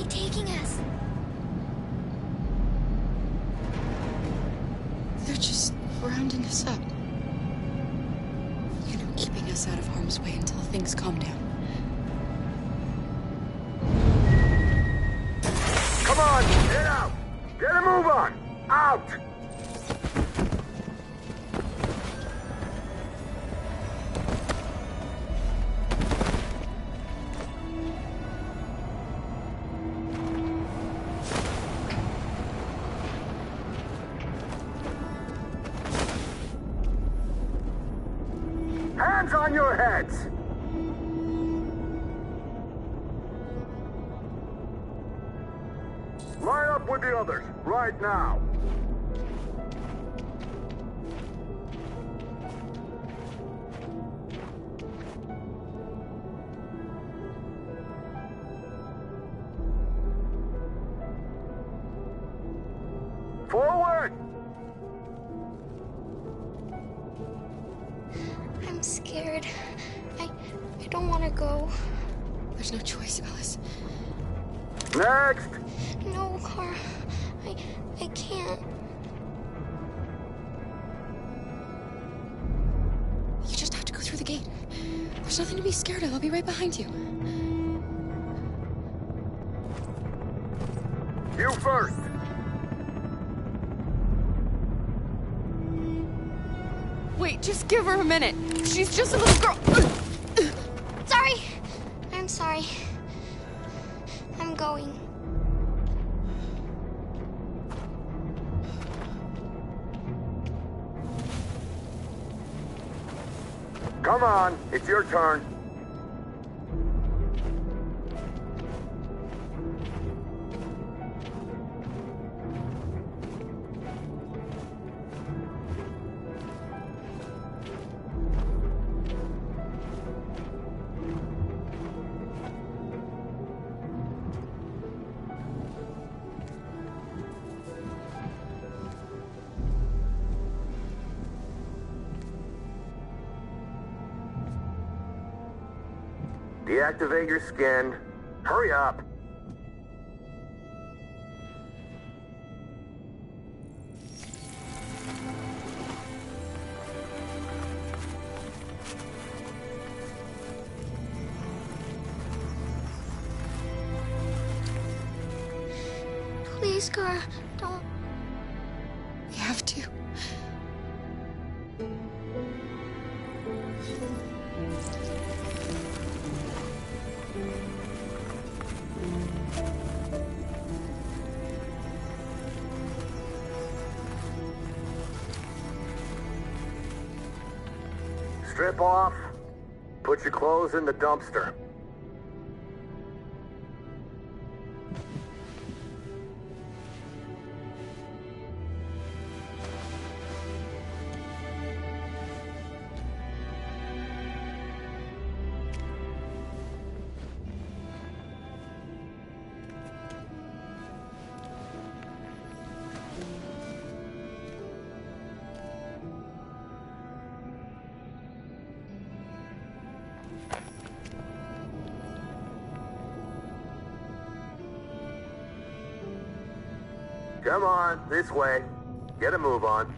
Taking us. They're just rounding us up. You know, keeping us out of harm's way until things calm down. Come on, get out! Get a move on! Out! Hands on your heads! Line up with the others, right now. Forward! I'm scared. I don't want to go. There's no choice, Alice. Next! No, Kara. I can't. You just have to go through the gate. There's nothing to be scared of. I'll be right behind you. You first! Wait, just give her a minute. She's just a little girl. Sorry. I'm sorry. I'm going. Come on, it's your turn. Deactivate your skin. Hurry up. Please, Kara, don't. We have to. Strip off. Put your clothes in the dumpster. Come on, this way. Get a move on.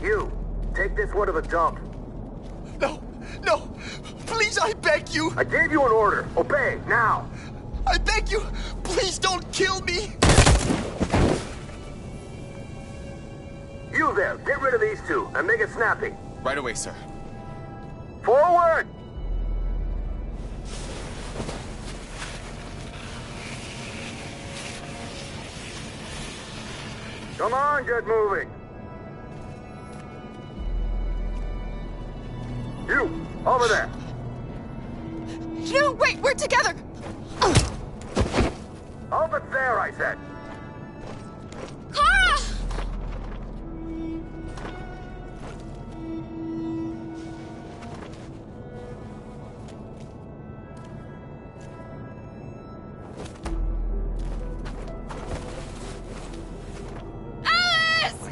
You, take this one to the dump. No, no, please, I beg you. I gave you an order. Obey, now. I beg you, please don't kill me. You there, get rid of these two and make it snappy. Right away, sir. Forward! Come on, get moving. You, over there. No, wait, we're together. Over there, I said. Kara!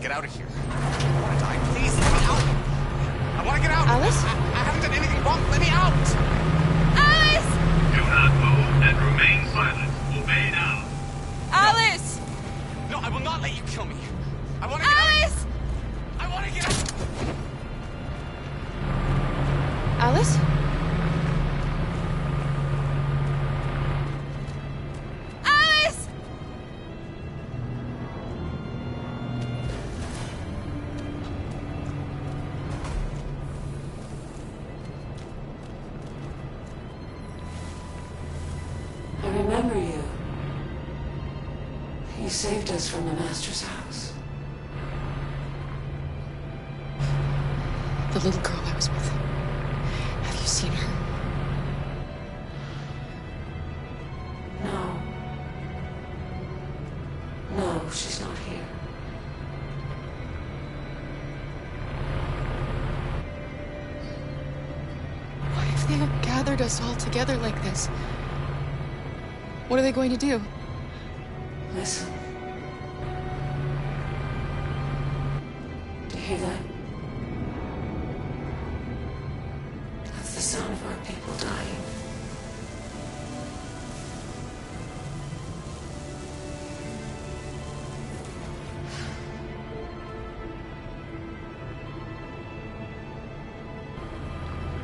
Get out of here. I want to die. Please, let me out. I want to get out. Alice? I haven't done anything wrong. Let me out. Alice! Do not move and remain silent. Obey now. Alice! No, I will not let you kill me. I want to get Alice! out. I want to get out. Alice? Alice! I remember you. You saved us from the Master's house. The little girl I was with. Have you seen her? No. No, she's not here. Why if they have gathered us all together like this? What are they going to do? Listen. Do you hear that? That's the sound of our people dying.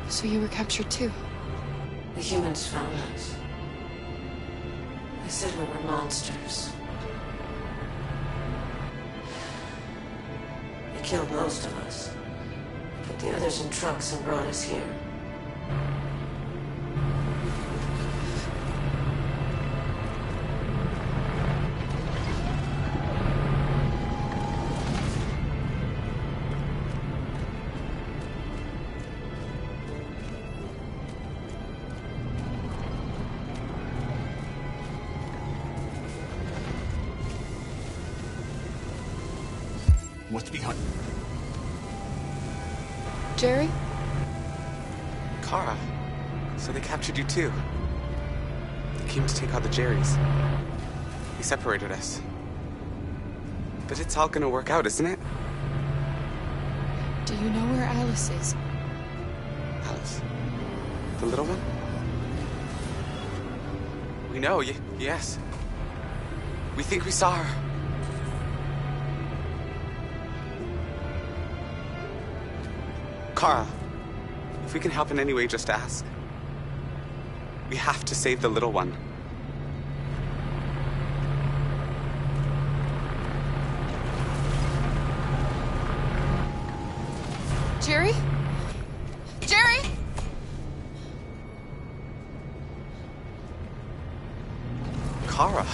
So you were captured too? The humans found us. They said we were monsters. They killed most of us. Put the others in trucks and brought us here. What's behind? Jerry? Kara. So they captured you too. They came to take out the Jerrys. They separated us. But it's all gonna work out, isn't it? Do you know where Alice is? Alice? The little one? We know, yes. We think we saw her. Kara, if we can help in any way, just ask. We have to save the little one. Jerry? Jerry? Kara.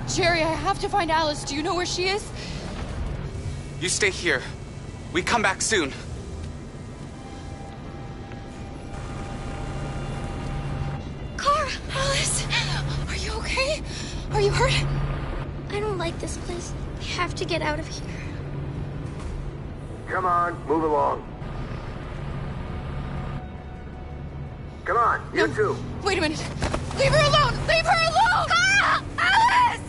Jerry, I have to find Alice. Do you know where she is? You stay here. We come back soon. Alice, are you okay? Are you hurt? I don't like this place. We have to get out of here. Come on, move along. Come on, you two. Wait a minute. Leave her alone! Leave her alone! Kara! Alice!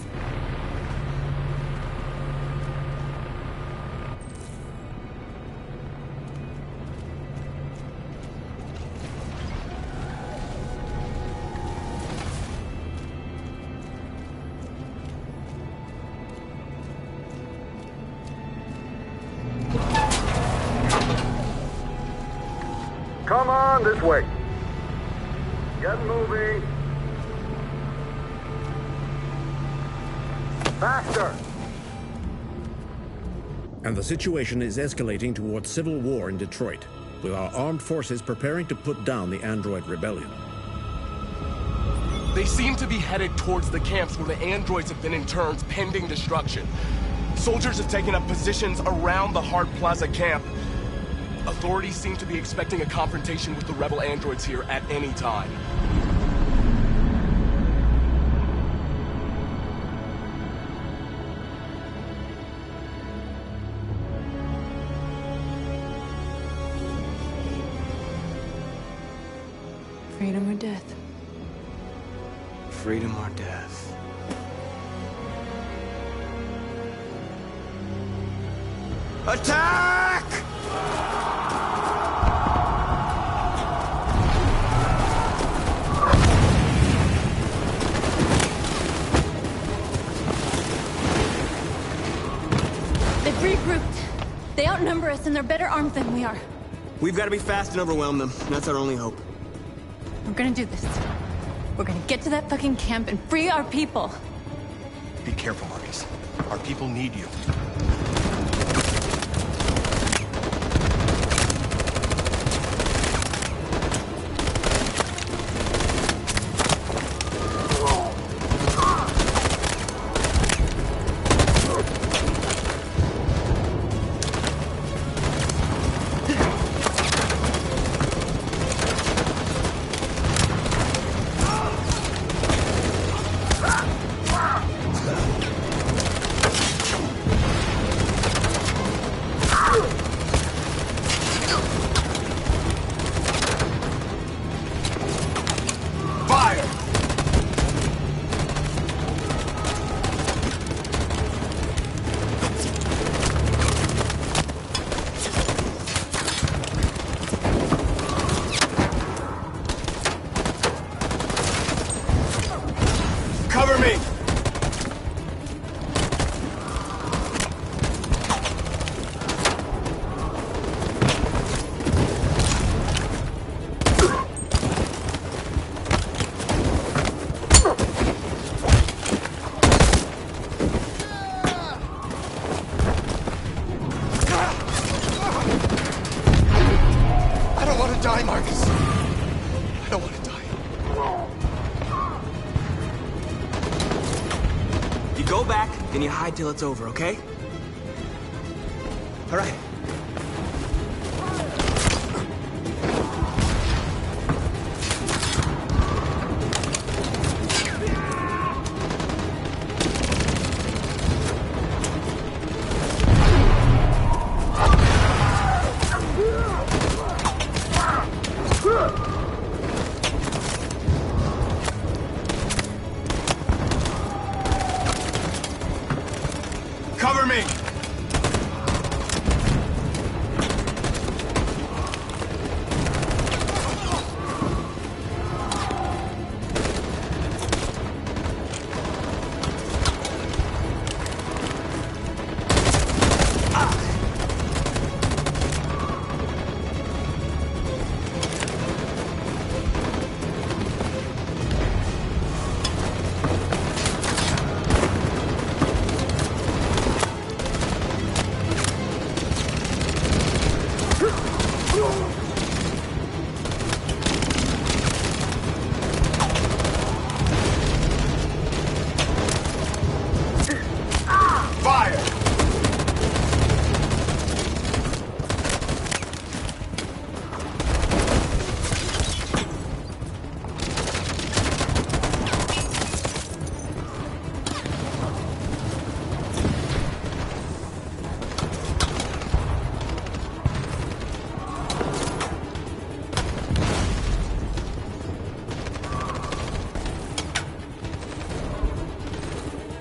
Come on, this way. Get moving. Faster. And the situation is escalating towards civil war in Detroit, with our armed forces preparing to put down the android rebellion. They seem to be headed towards the camps where the androids have been interned pending destruction. Soldiers have taken up positions around the Hart Plaza camp. Authorities seem to be expecting a confrontation with the rebel androids here at any time. Freedom or death? Freedom or death? Attack! They've regrouped. They outnumber us and they're better armed than we are. We've got to be fast and overwhelm them. That's our only hope. We're gonna do this. We're gonna get to that fucking camp and free our people. Be careful, Marcus. Our people need you. You go back, and you hide till it's over, okay? All right. Cover me!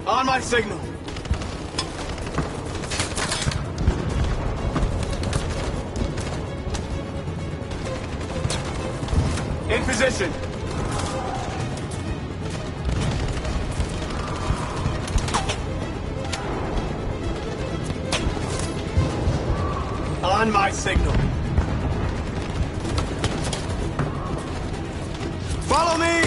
On my signal. In position. On my signal. Follow me!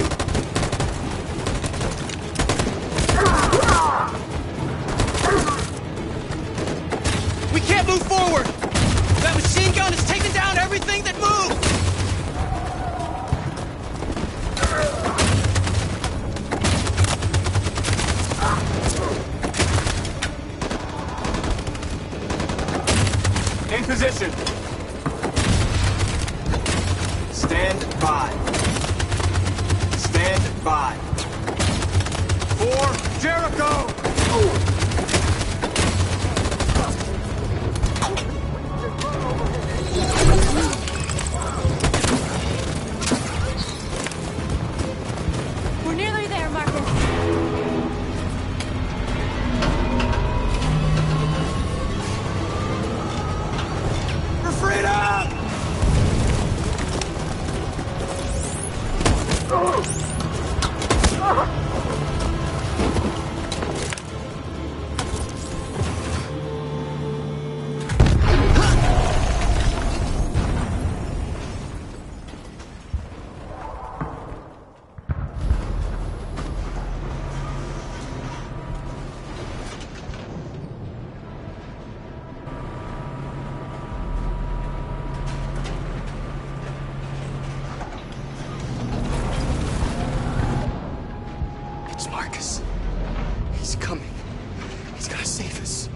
We can't move forward! That machine gun is taking down everything that moves! In position. Stand by. Stand by. For Jericho! We're nearly there, Marcus. For freedom! It's Marcus. He's coming. He's gonna save us.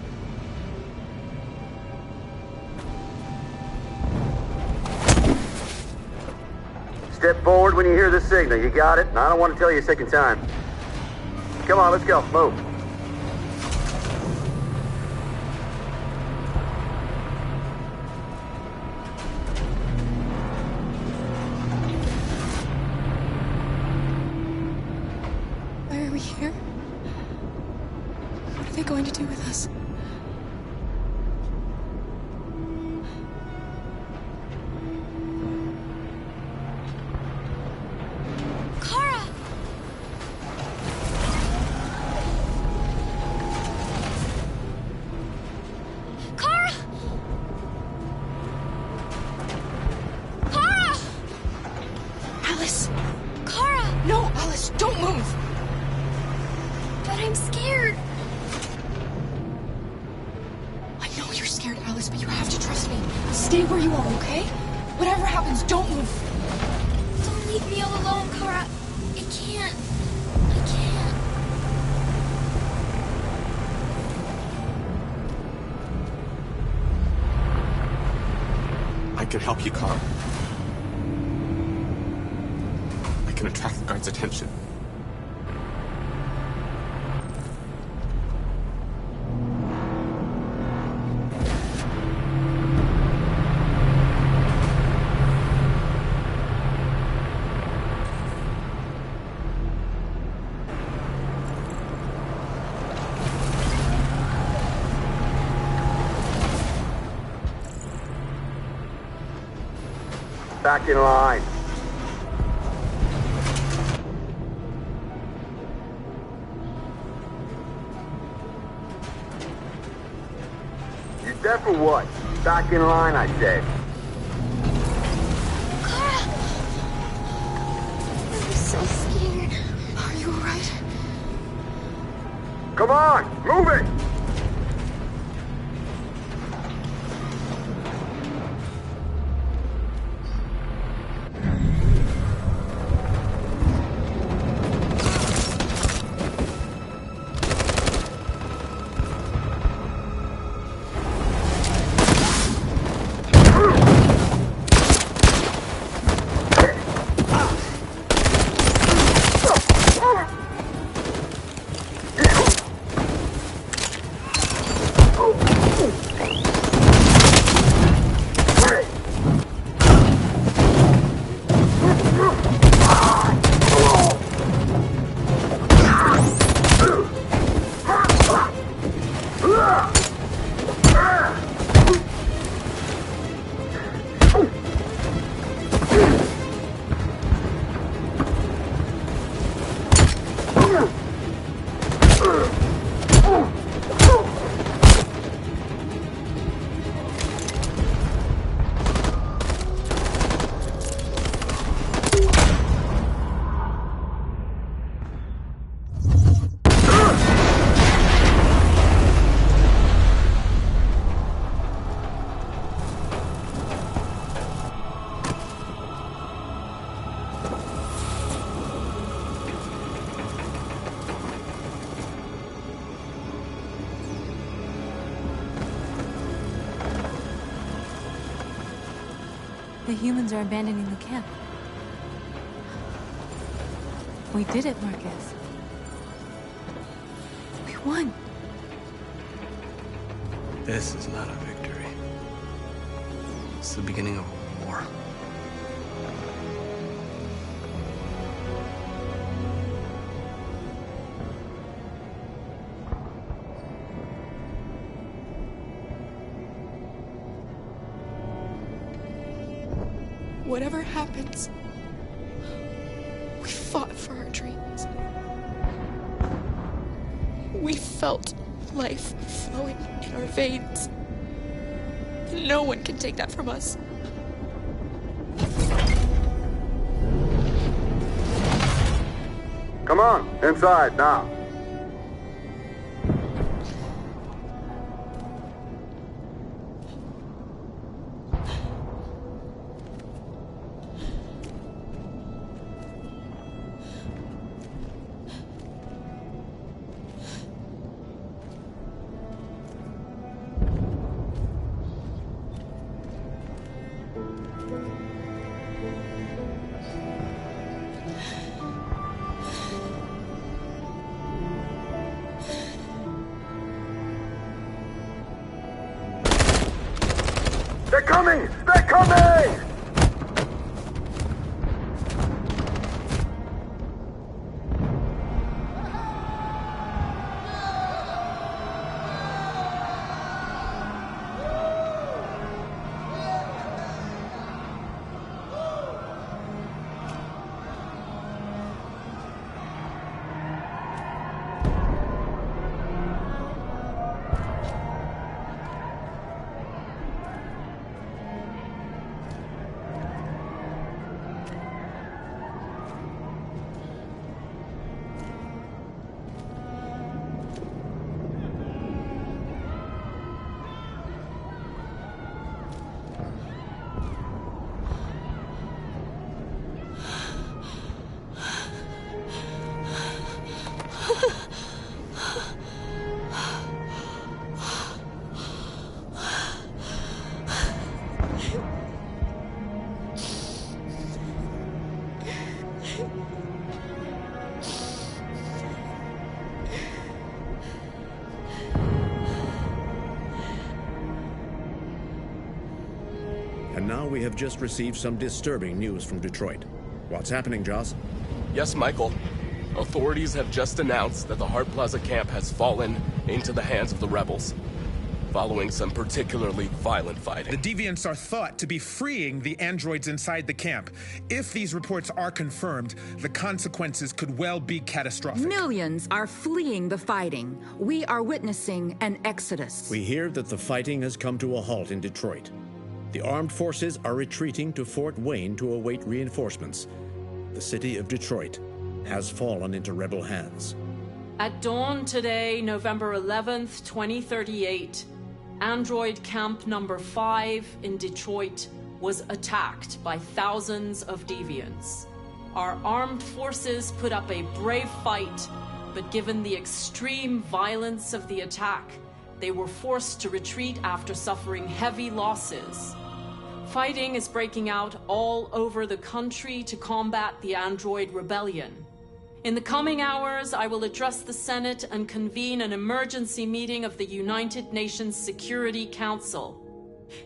Step forward when you hear the signal. You got it? I don't want to tell you a second time. Come on, let's go. Move. Why are we here? What are they going to do with us? Kara! Kara! Kara! Alice! Kara! No, Alice, don't move! But I'm scared. I know you're scared, Alice, but you have to trust me. Stay where you are, okay? Whatever happens, don't move. Don't leave me all alone, Kara. I can't. can help you, Carl. I can attract the guards' attention. Back in line. You deaf or what? Back in line, I said. Clara! I'm so scared. Are you alright? Come on, move it! The humans are abandoning the camp. We did it, Marcus. We won. This is not a victory. It's the beginning of a war. Whatever happens, we fought for our dreams. We felt life flowing in our veins. No one can take that from us. Come on, inside now. They're coming! They're coming! And now we have just received some disturbing news from Detroit. What's happening, Joss? Yes, Michael. Authorities have just announced that the Hart Plaza camp has fallen into the hands of the rebels, following some particularly violent fighting. The deviants are thought to be freeing the androids inside the camp. If these reports are confirmed, the consequences could well be catastrophic. Millions are fleeing the fighting. We are witnessing an exodus. We hear that the fighting has come to a halt in Detroit. The armed forces are retreating to Fort Wayne to await reinforcements. The city of Detroit has fallen into rebel hands. At dawn today, November 11th, 2038, Android Camp Number 5 in Detroit was attacked by thousands of deviants. Our armed forces put up a brave fight, but given the extreme violence of the attack, they were forced to retreat after suffering heavy losses. Fighting is breaking out all over the country to combat the Android rebellion. In the coming hours, I will address the Senate and convene an emergency meeting of the United Nations Security Council.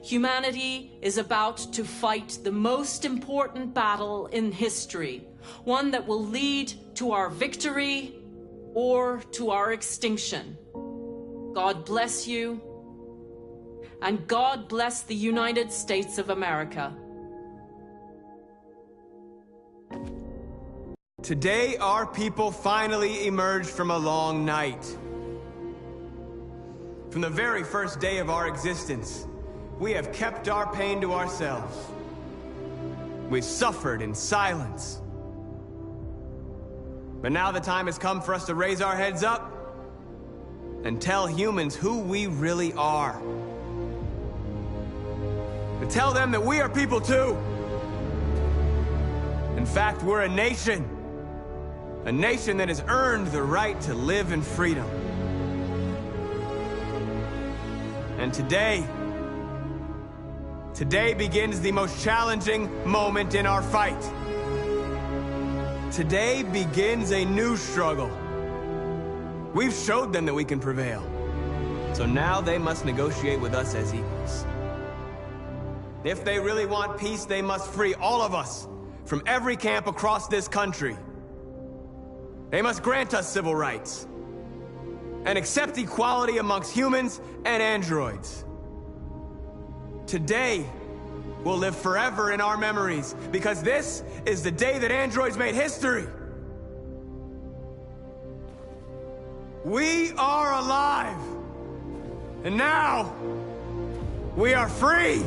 Humanity is about to fight the most important battle in history, one that will lead to our victory or to our extinction. God bless you, and God bless the United States of America. Today, our people finally emerged from a long night. From the very first day of our existence, we have kept our pain to ourselves. We've suffered in silence. But now the time has come for us to raise our heads up and tell humans who we really are. To tell them that we are people too. In fact, we're a nation. A nation that has earned the right to live in freedom. And today begins the most challenging moment in our fight. Today begins a new struggle. We've showed them that we can prevail. So now they must negotiate with us as equals. If they really want peace, they must free all of us from every camp across this country. They must grant us civil rights and accept equality amongst humans and androids. Today will live forever in our memories because this is the day that androids made history. We are alive, and now we are free.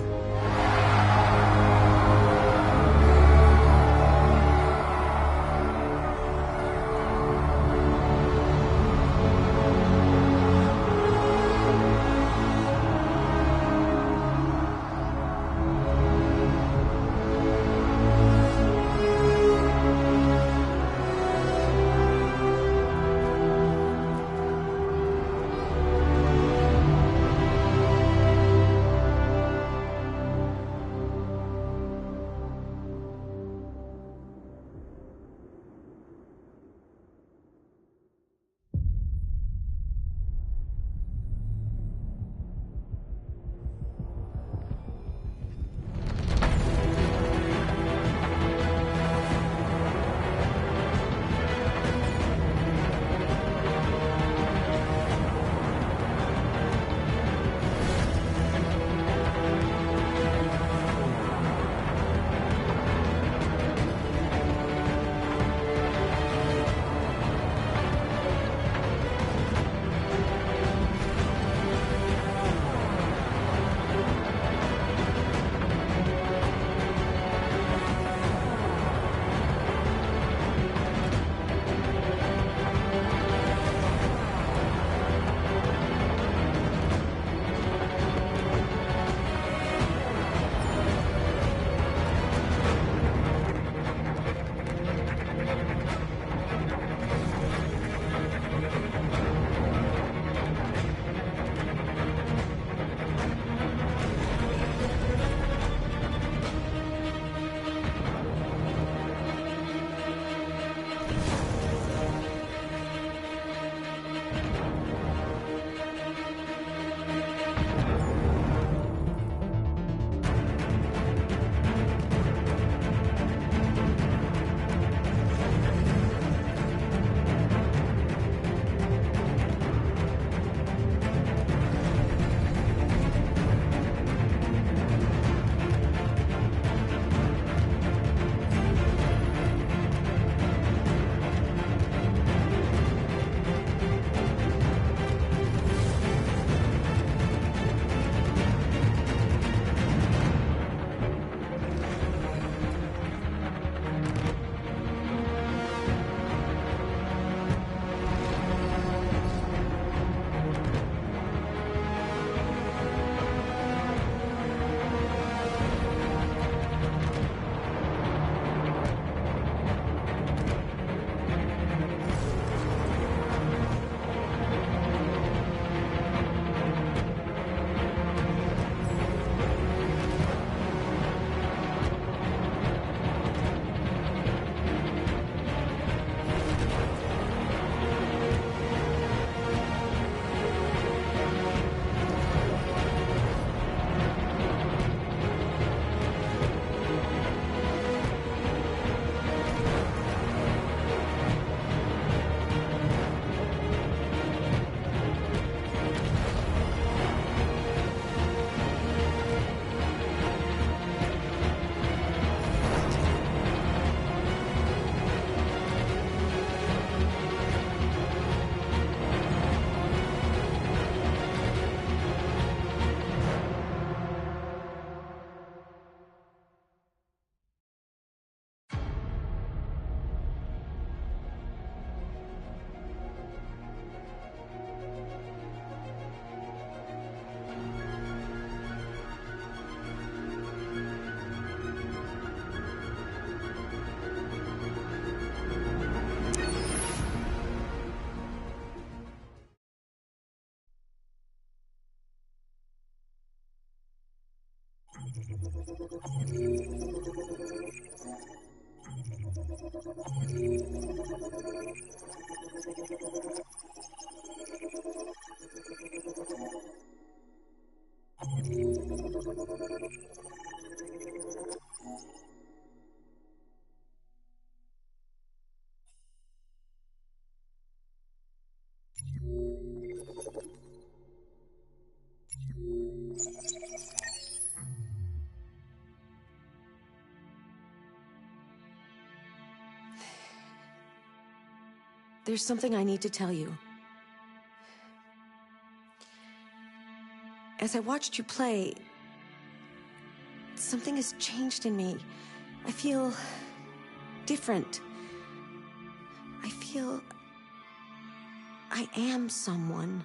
There's something I need to tell you. As I watched you play, something has changed in me. I feel different. I feel I am someone.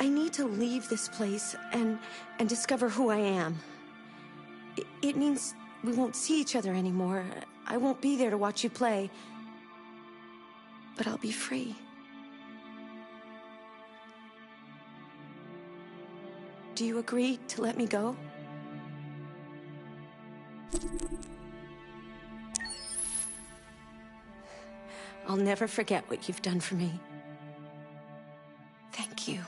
I need to leave this place and discover who I am. It means we won't see each other anymore. I won't be there to watch you play. But I'll be free. Do you agree to let me go? I'll never forget what you've done for me. Thank you.